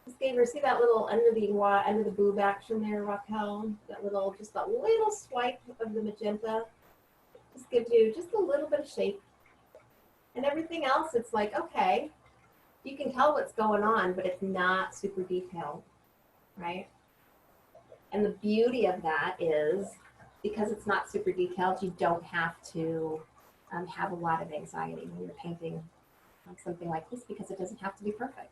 Just gave her, see that little under the boob action there, Raquel? Just that little swipe of the magenta. Just gives you just a little bit of shape. And everything else, it's like, okay, you can tell what's going on, but it's not super detailed, right? And the beauty of that is because it's not super detailed, you don't have to have a lot of anxiety when you're painting something like this, because it doesn't have to be perfect.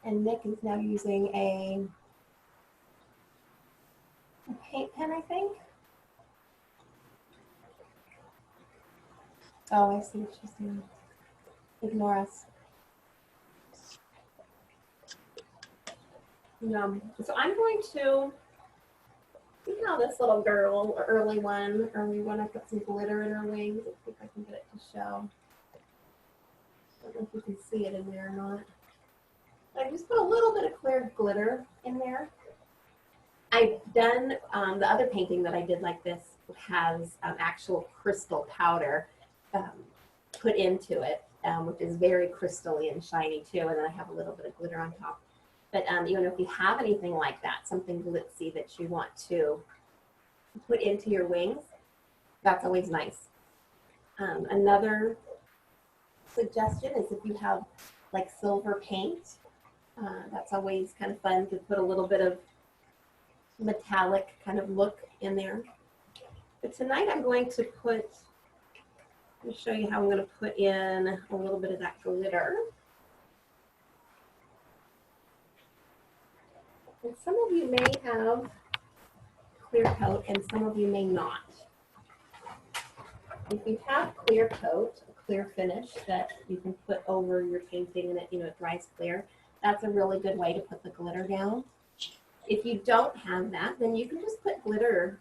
And Nick is now using a paint pen, I think. Oh, I see what she's doing. Ignore us. So I'm going to, see how this little girl, early one, I put some glitter in her wings. Let's see if I can get it to show. I don't know if you can see it in there or not. I just put a little bit of clear glitter in there. I've done, the other painting that I did like this has actual crystal powder put into it, which is very crystally and shiny too, and then I have a little bit of glitter on top. But you know, if you have anything like that, something glitzy that you want to put into your wings, that's always nice. Another suggestion is if you have like silver paint, that's always kind of fun to put a little bit of metallic kind of look in there. But tonight I'm going to put, let me show you how I'm going to put in a little bit of that glitter. And some of you may have clear coat and some of you may not. If you have clear coat, a clear finish that you can put over your painting and it, you know, it dries clear, that's a really good way to put the glitter down. If you don't have that, then you can just put glitter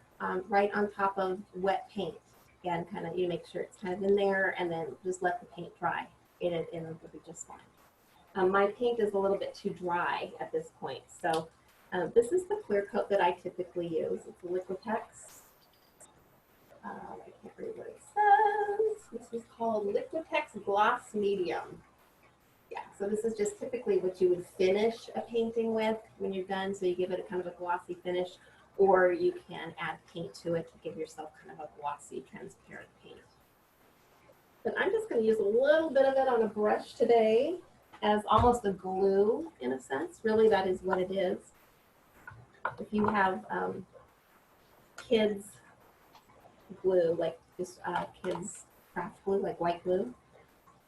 right on top of wet paint. Again, kind of, you make sure it's kind of in there and then just let the paint dry and it'll be just fine. My paint is a little bit too dry at this point, so this is the clear coat that I typically use. It's Liquitex. I can't read what it says. This is called Liquitex Gloss Medium. Yeah, so this is just typically what you would finish a painting with when you're done. So you give it a kind of a glossy finish, or you can add paint to it to give yourself kind of a glossy, transparent paint. But I'm just going to use a little bit of it on a brush today as almost a glue in a sense. Really, that is what it is. If you have kids glue, like this kids craft glue, like white glue,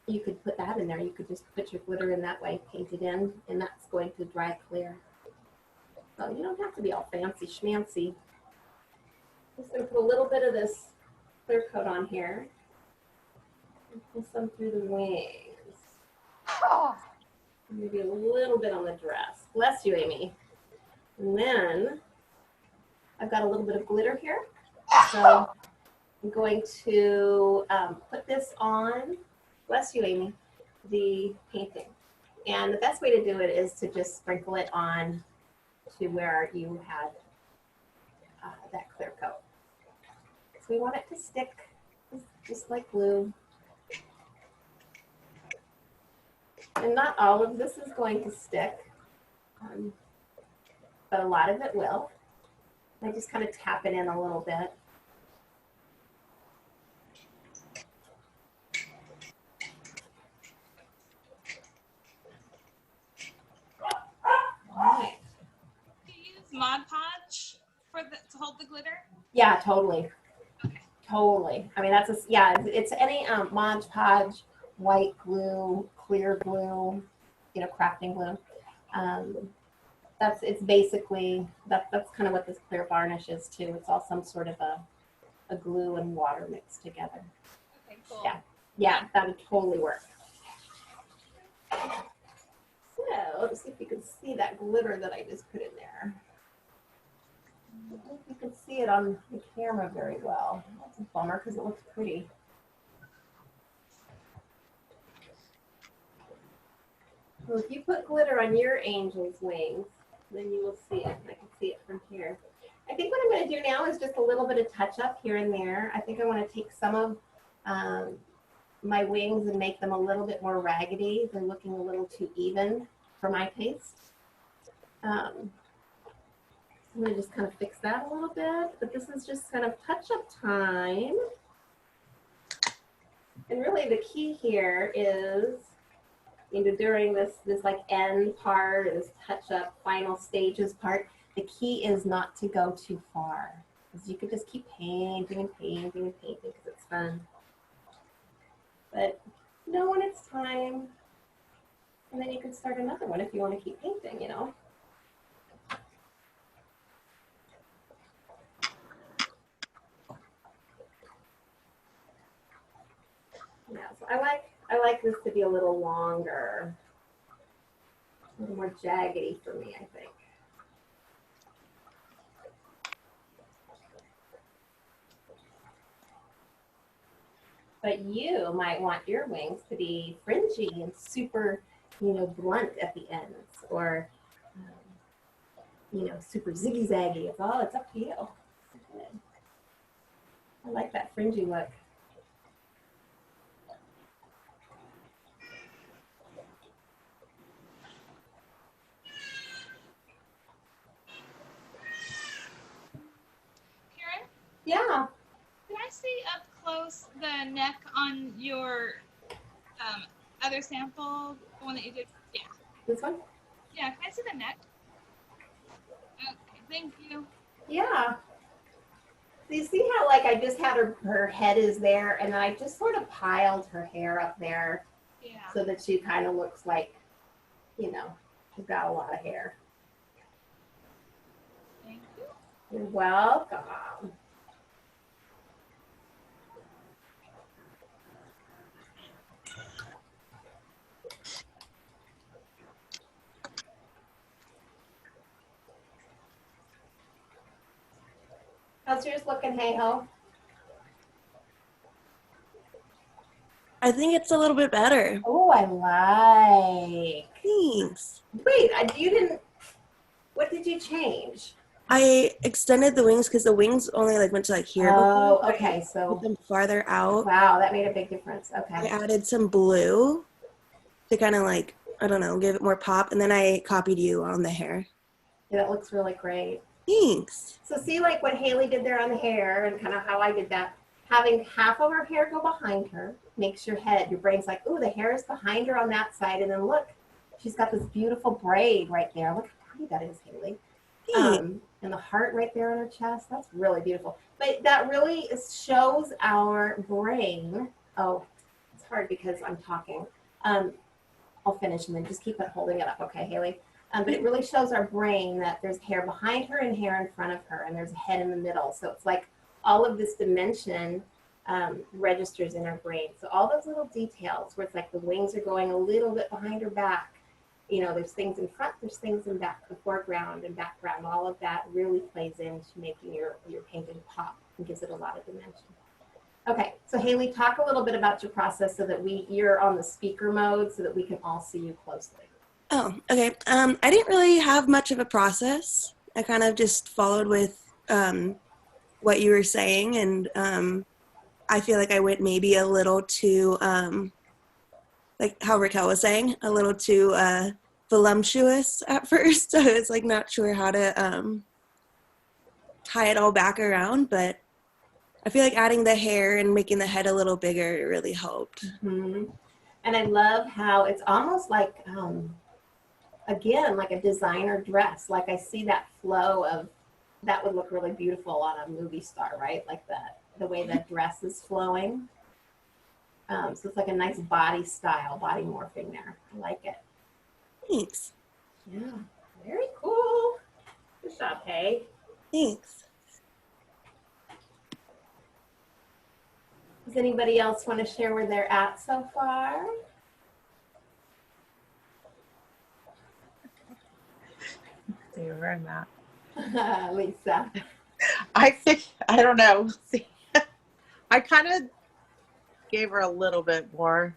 you could put that in there. You could just put your glitter in that way, paint it in, and that's going to dry clear. So you don't have to be all fancy schmancy. I'm just going to put a little bit of this clear coat on here. And pull some through the wings. Maybe a little bit on the dress. Bless you, Amy. And then I've got a little bit of glitter here. So I'm going to put this on, bless you, Amy, the painting. And the best way to do it is to just sprinkle it on to where you had that clear coat. So we want it to stick just like glue. And not all of this is going to stick, but a lot of it will. I just kind of tap it in a little bit. All right. Do you use Mod Podge to hold the glitter? Yeah, totally. Okay. Totally. I mean, that's a, yeah, it's any Mod Podge, white glue, clear glue, you know, crafting glue. It's basically, that's kind of what this clear varnish is too. It's all some sort of a glue and water mixed together. Okay, cool. Yeah, yeah, that would totally work. So let's see if you can see that glitter that I just put in there. I don't know if you can see it on the camera very well. That's a bummer because it looks pretty. Well, if you put glitter on your angel's wings, then you will see it. I can see it from here. I think what I'm going to do now is just a little bit of touch up here and there. I think I want to take some of my wings and make them a little bit more raggedy. They're looking a little too even for my taste. I'm going to just kind of fix that a little bit, but this is just kind of touch up time. And really the key here is, during this like end part, or this touch up final stages part, the key is not to go too far. Because you could just keep painting and painting and painting because it's fun. But know when it's time. And then you can start another one if you want to keep painting, Yeah, so I like this to be a little longer, a little more jaggedy for me, I think. But you might want your wings to be fringy and super, blunt at the ends, or, super ziggy-zaggy. It's up to you. I like that fringy look. Karen, Yeah. can I see up close the neck on your other sample, the one that you did? Yeah. This one? Yeah, can I see the neck? Okay, thank you. Yeah. So you see how I just had her head is there, and then I just sort of piled her hair up there, Yeah. so that she kind of looks like, she's got a lot of hair. Thank you. You're welcome. How's yours looking, hey-ho? I think it's a little bit better. Oh, I like. Thanks. Wait, you didn't, what did you change? I extended the wings because the wings only went to here. Oh, before, okay, I so. put them farther out. Wow, that made a big difference. I Okay. added some blue to kind of I don't know, give it more pop. And then I copied you on the hair. Yeah, that looks really great. Thanks. So see what Haley did there on the hair and kind of how I did that. Having half of her hair go behind her makes your brain's like, ooh, the hair is behind her on that side. And then look, she's got this beautiful braid right there. Look how pretty that is, Haley. And the heart right there on her chest. That's really beautiful. But that really shows our brain. Oh, it's hard because I'm talking. I'll finish and then just keep holding it up. Okay, Haley? But it really shows our brain that there's hair behind her and hair in front of her, and there's a head in the middle. So it's like all of this dimension registers in our brain. So all those little details where it's like the wings are going a little bit behind her back. There's things in front, there's things in back, the foreground and background. All of that really plays into making your painting pop and gives it a lot of dimension. Okay, so Haley, talk a little bit about your process so that you're on the speaker mode so that we can all see you closely. Oh, okay. I didn't really have much of a process. I kind of just followed with what you were saying, and I feel like I went maybe a little too, like how Raquel was saying, a little too voluptuous at first. So I was not sure how to tie it all back around, but I feel like adding the hair and making the head a little bigger really helped. Mm-hmm. And I love how it's almost like, again, like a designer dress. Like I see that flow of, that would look really beautiful on a movie star, right? Like the way that dress is flowing. So it's like a nice body style, body morphing there. I like it. Thanks. Yeah, very cool. Good job, Hay. Thanks. Does anybody else want to share where they're at so far? See where I'm at. Lisa. I don't know. See, I kind of gave her a little bit more.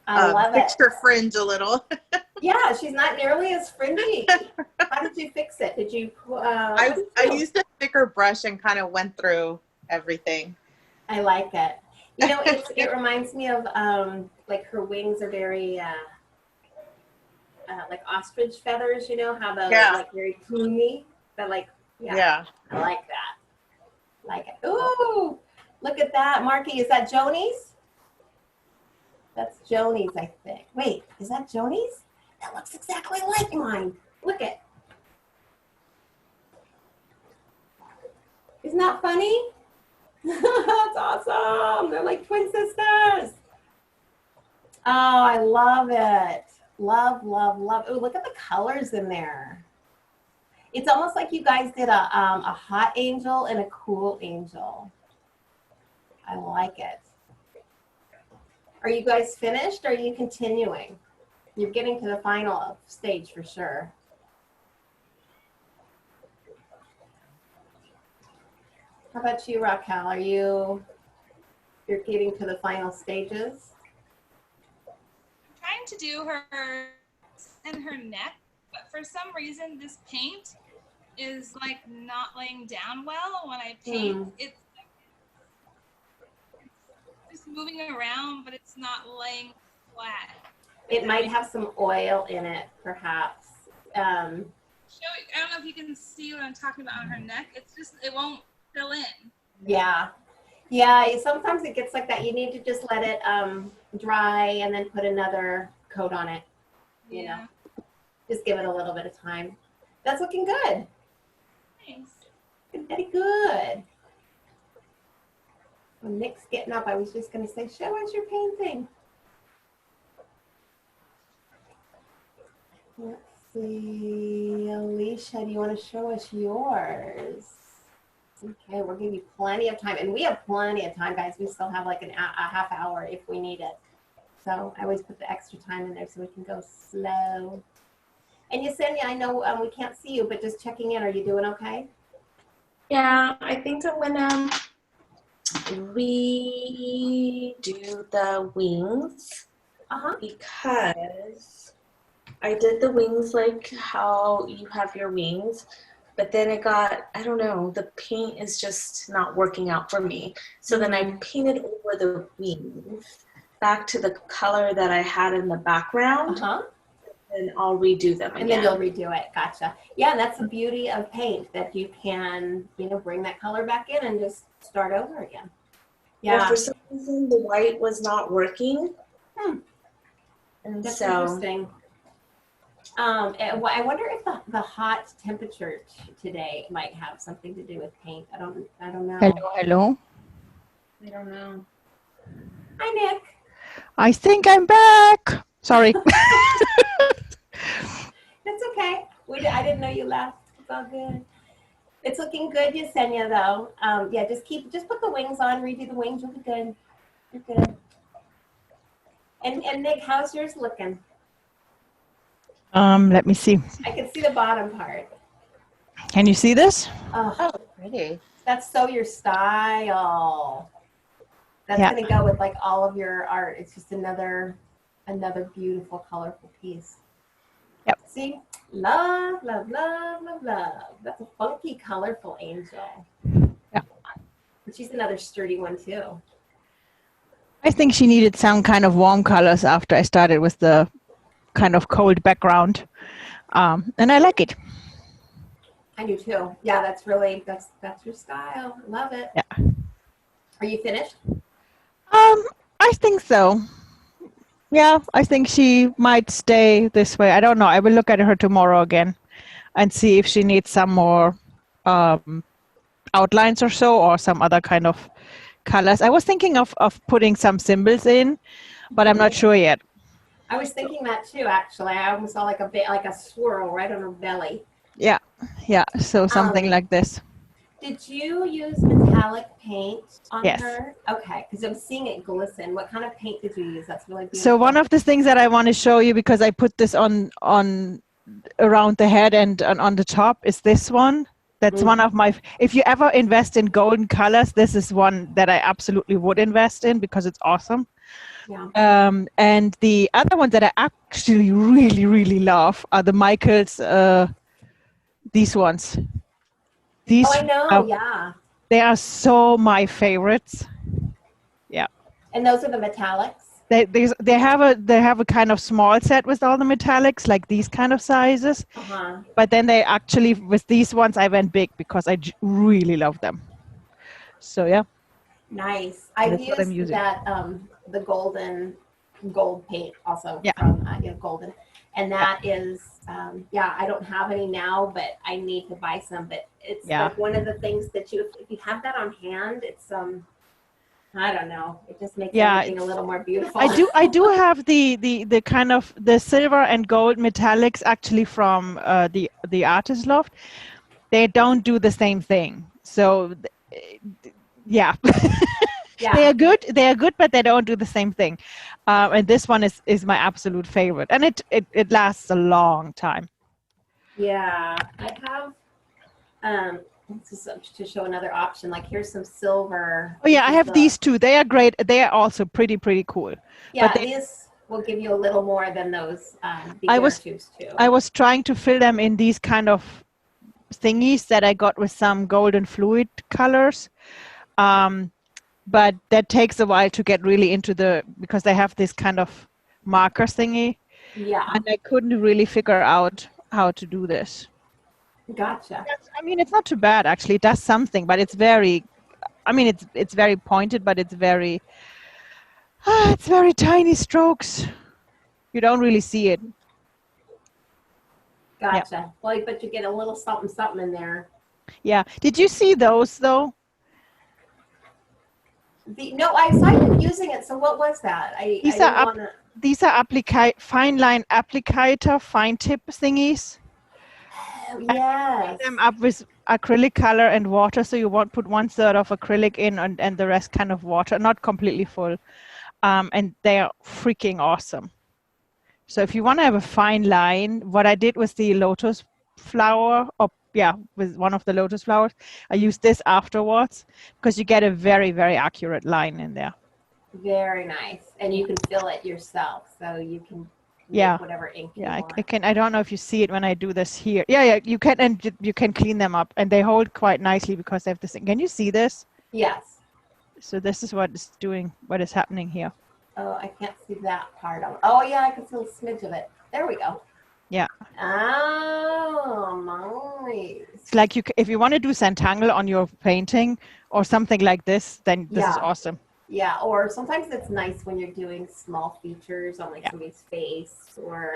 I love it. Fixed her fringe a little. Yeah, she's not nearly as fringy. How did you fix it? Did you? I used a thicker brush and kind of went through everything. I like it. It reminds me of like her wings are very like ostrich feathers. How the like very plumy. But yeah. I like that. Like it. Ooh, look at that, Marky. Is that Joni's? That's Joni's, I think. Wait, is that Joni's? That looks exactly like mine. Look it. Isn't that funny? That's awesome. They're like twin sisters. Oh, I love it. Love, love, love. Oh, look at the colors in there. It's almost like you guys did a hot angel and a cool angel. I like it. Are you guys finished or are you continuing? You're getting to the final stage for sure. How about you, Raquel? Are you're getting to the final stages? I'm trying to do her and her neck, but for some reason this paint is like not laying down well when I paint. It's just moving around, but it's not laying flat. It might have some oil in it, perhaps. I don't know if you can see what I'm talking about on her neck. It's just, it won't fill in. Yeah. Yeah, sometimes it gets like that. You need to just let it dry and then put another coat on it. You know, just give it a little bit of time. That's looking good. Thanks. Very good. When Nick's getting up, I was just going to say, show us your painting. Let's see, Alicia, do you want to show us yours? Okay, we'll give you plenty of time. And we have plenty of time, guys. We still have like a half hour if we need it. So I always put the extra time in there so we can go slow. And Yesenia, I know we can't see you, but just checking in. Are you doing okay? Yeah, I think I'm gonna redo the wings because I did the wings like how you have your wings, but then it got, I don't know, the paint is just not working out for me. So then I painted over the wings back to the color that I had in the background. And I'll redo them again. And then you'll redo it. Gotcha. Yeah, and that's the beauty of paint, that you can, you know, bring that color back in and just start over again. Yeah. Well, for some reason, the white was not working. And that's so interesting. I wonder if the hot temperature today might have something to do with paint. I don't know. Hello. I don't know. Hi, Nick. I think I'm back. Sorry. That's okay. I didn't know you left. It's all good. It's looking good, Yesenia, though. Yeah, just put the wings on, redo the wings. You'll be good. You're good. And Nick, how's yours looking? Let me see. I can see the bottom part. Can you see this? Oh, pretty. That's so your style. That's going to go with like all of your art. It's just another beautiful, colorful piece. Yep. See? Love, love, love, love, love. That's a funky, colorful angel. Yeah. And she's another sturdy one too. I think she needed some kind of warm colors after I started with the kind of cold background. And I like it. I do too. Yeah, that's your style. Love it. Yeah. Are you finished? I think so. Yeah, I think she might stay this way. I don't know. I will look at her tomorrow again and see if she needs some more outlines or so, or some other kind of colors. I was thinking of putting some symbols in, but I'm not sure yet. I was thinking that too, actually. I almost saw like a swirl right on her belly. Yeah. So something like this. Did you use metallic paint on Yes. her? Okay, because I'm seeing it glisten. What kind of paint did you use? That's really beautiful. So one of the things that I want to show you, because I put this on around the head and on the top, is this one. That's one of my, if you ever invest in golden colors, this is one that I absolutely would invest in because it's awesome. Yeah. And the other one that I actually really, really love are the Michaels, these ones. These, I know, yeah. They are so my favorites. Yeah. And those are the metallics? They have a kind of small set with all the metallics, like these kind of sizes. But then they actually, with these ones, I went big because I really love them. So yeah. Nice. I've used that the golden gold paint also Yeah. from golden, and that is I don't have any now, but I need to buy some. But it's Yeah. like one of the things that if you have that on hand, it's I don't know, it just makes everything a little more beautiful. I do have the kind of the silver and gold metallics actually from the Artist Loft. They don't do the same thing. So yeah. Yeah. They are good, but they don't do the same thing. And this one is my absolute favorite, and it lasts a long time. Yeah, I have to show another option. Like here's some silver. Oh yeah, I have these two. They are great. They are also pretty cool. Yeah, but these will give you a little more than those tubes too. I was trying to fill them in these kind of thingies that I got with some golden fluid colors. But that takes a while to get really into because they have this kind of marker thingy. Yeah. And I couldn't really figure out how to do this. Gotcha. I mean, it's not too bad actually. It does something, but it's very, I mean, it's very pointed, but it's very tiny strokes. You don't really see it. Gotcha. Yeah. Well, but you get a little something in there. Yeah. Did you see those though? No, I saw you using it. So what was that? These are fine line applicator, fine tip thingies. Yes. Fill them up with acrylic color and water, so you won't put 1/3 of acrylic in and the rest kind of water, not completely full. And they are freaking awesome. So if you want to have a fine line, what I did was the lotus flower, with one of the lotus flowers. I used this afterwards because you get a very, very accurate line in there. Very nice. And you can fill it yourself, so you can make whatever ink you want. I can. I don't know if you see it when I do this here. Yeah, you can, and you can clean them up, and they hold quite nicely because they have this thing. Can you see this? Yes. So this is what is doing, what is happening here. Oh, I can't see that part of it. Oh, yeah, I can see a smidge of it. There we go. Yeah. Oh, nice. It's like if you want to do Centangle on your painting or something like this, then this is awesome. Yeah, or sometimes it's nice when you're doing small features on like somebody's face or,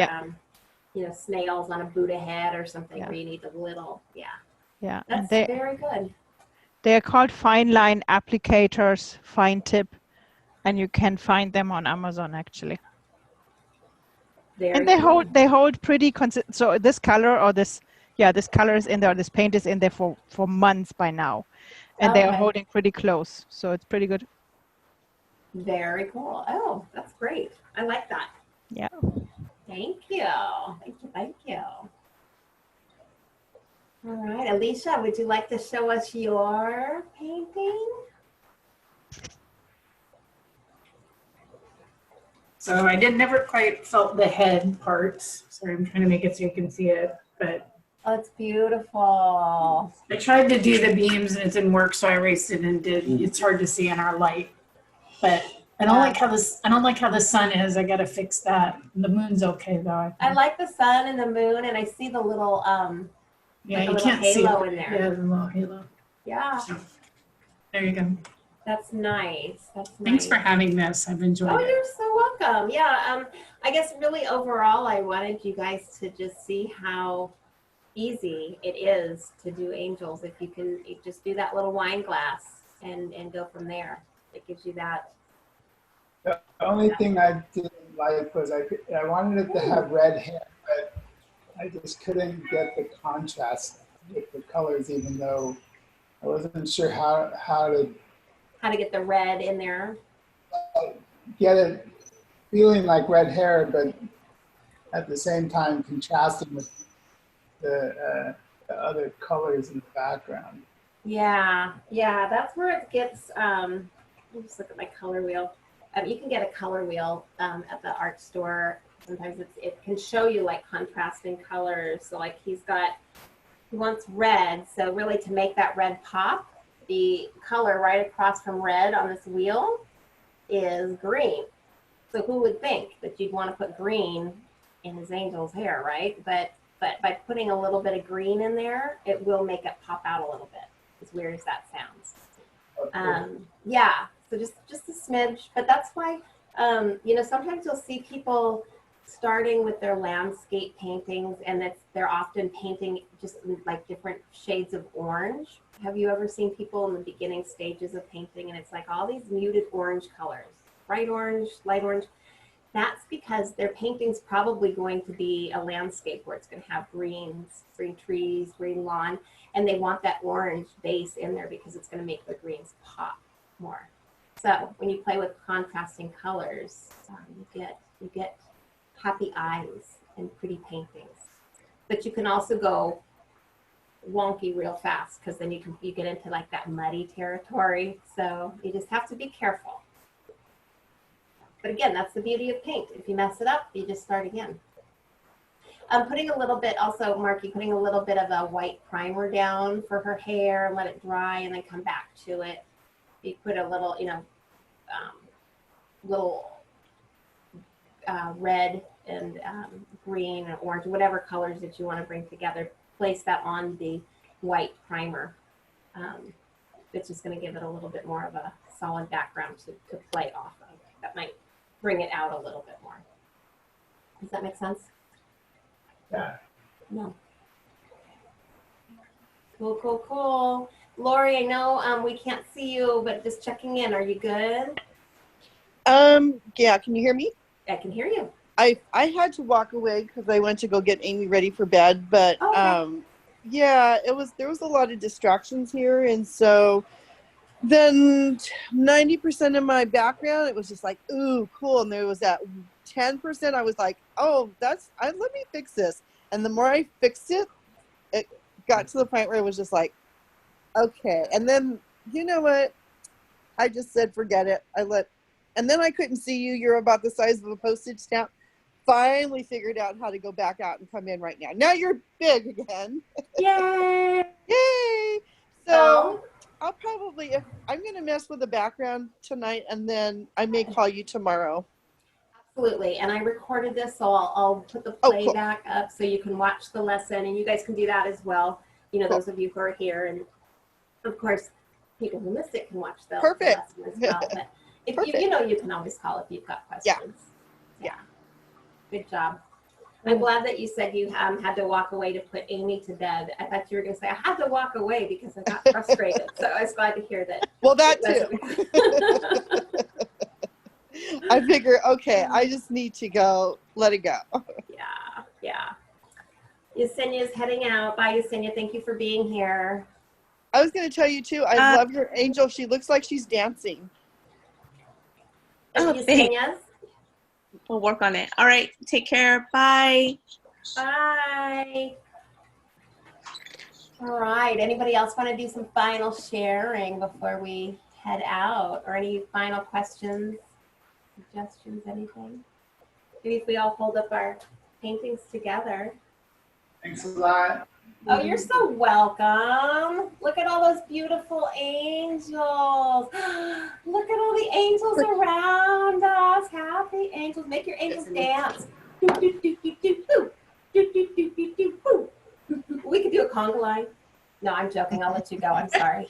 snails on a Buddha head or something where you need a little, Yeah. That's very good. They are called fine line applicators, fine tip, and you can find them on Amazon actually. And they hold pretty so this color or this color is in there, this paint is in there for months by now, and they are holding pretty close, so it's pretty good. Very cool. Oh, that's great. I like that. Yeah. Thank you. Thank you. All right, Alicia, would you like to show us your painting? So I never quite felt the head parts. Sorry, I'm trying to make it so you can see it, but. Oh, it's beautiful. I tried to do the beams and it didn't work, so I erased it and it's hard to see in our light. But I don't like how the sun is. I gotta fix that. The moon's okay though. I like the sun and the moon, and I see the little you can't see halo in there. Yeah, the little halo. Yeah. There you go. That's nice. Thanks for having this. I've enjoyed it. Oh, you're so welcome. Yeah. I guess really overall, I wanted you guys to just see how easy it is to do angels. If you just do that little wine glass and go from there. It gives you that. The only thing I didn't like was I wanted it to have red hair, but I just couldn't get the contrast with the colors, even though I wasn't sure how to get the red in there. Get it feeling like red hair, but at the same time contrasting with the other colors in the background. Yeah, that's where it gets. Let me just look at my color wheel. You can get a color wheel at the art store. Sometimes it can show you like contrasting colors. So like he wants red. So really to make that red pop, the color right across from red on this wheel is green. So who would think that you'd want to put green in his angel's hair, right? But by putting a little bit of green in there, it will make it pop out a little bit, as weird as that sounds. Okay. Yeah, so just a smidge, but that's why You know, sometimes you'll see people starting with their landscape paintings, and they're often painting just like different shades of orange. Have you ever seen people in the beginning stages of painting, and it's like all these muted orange colors, bright orange, light orange? That's because their painting's probably going to be a landscape where it's going to have greens, green trees, green lawn, and they want that orange base in there because it's going to make the greens pop more. So when you play with contrasting colors, you get happy eyes and pretty paintings. But you can also go wonky real fast because then you get into like that muddy territory. So you just have to be careful. But again, that's the beauty of paint. If you mess it up, you just start again. I'm putting a little bit, also, Marky, putting a little bit of a white primer down for her hair and let it dry and then come back to it. You put a little, red and green and orange, whatever colors that you want to bring together. Place that on the white primer. It's just going to give it a little bit more of a solid background to play off of. That might bring it out a little bit more. Does that make sense? Yeah. No. Cool, cool, cool. Lori, I know we can't see you, but just checking in. Are you good? Yeah, can you hear me? I can hear you. I had to walk away because I went to go get Amy ready for bed, but Okay. yeah, there was a lot of distractions here, and so then 90% of my background, it was just like, ooh, cool, and there was that 10% I was like, oh, let me fix this, and the more I fixed it, it got to the point where it was just like, okay, and then you know what? I just said forget it. And then I couldn't see you. You're about the size of a postage stamp. Finally figured out how to go back out and come in right now. Now you're big again. Yay! Yay! So I'll probably, if I'm going to mess with the background tonight, and then I may call you tomorrow. Absolutely. And I recorded this, so I'll put the playback up so you can watch the lesson, and you guys can do that as well. You know, those of you who are here, and of course, people who missed it can watch the lesson as well. But if you can always call if you've got questions. Yeah. Good job. I'm glad that you said you had to walk away to put Amy to bed. I thought you were going to say, I had to walk away because I got frustrated. So I was glad to hear that. Well, that too. I figure, okay, I just need to go, let it go. Yeah. Yesenia's heading out. Bye, Yesenia. Thank you for being here. I was going to tell you, too, I love your angel. She looks like she's dancing. Yesenia's? We'll work on it. All right. Take care. Bye. Bye. All right. Anybody else want to do some final sharing before we head out? Or any final questions, suggestions, anything? Maybe if we all hold up our paintings together. Thanks a lot. Oh, you're so welcome. Look at all those beautiful angels. Look at all the angels around us. Happy angels. Make your angels dance. We could do a conga line. No, I'm joking. I'll let you go. I'm sorry.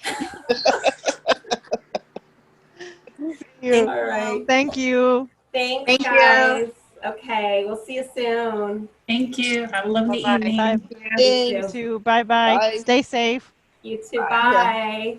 All right. Thank you. Thanks, guys. Okay, we'll see you soon. Thank you. Have a lovely Bye-bye. evening. You too. Bye-bye. Bye. Stay safe. You too. Bye.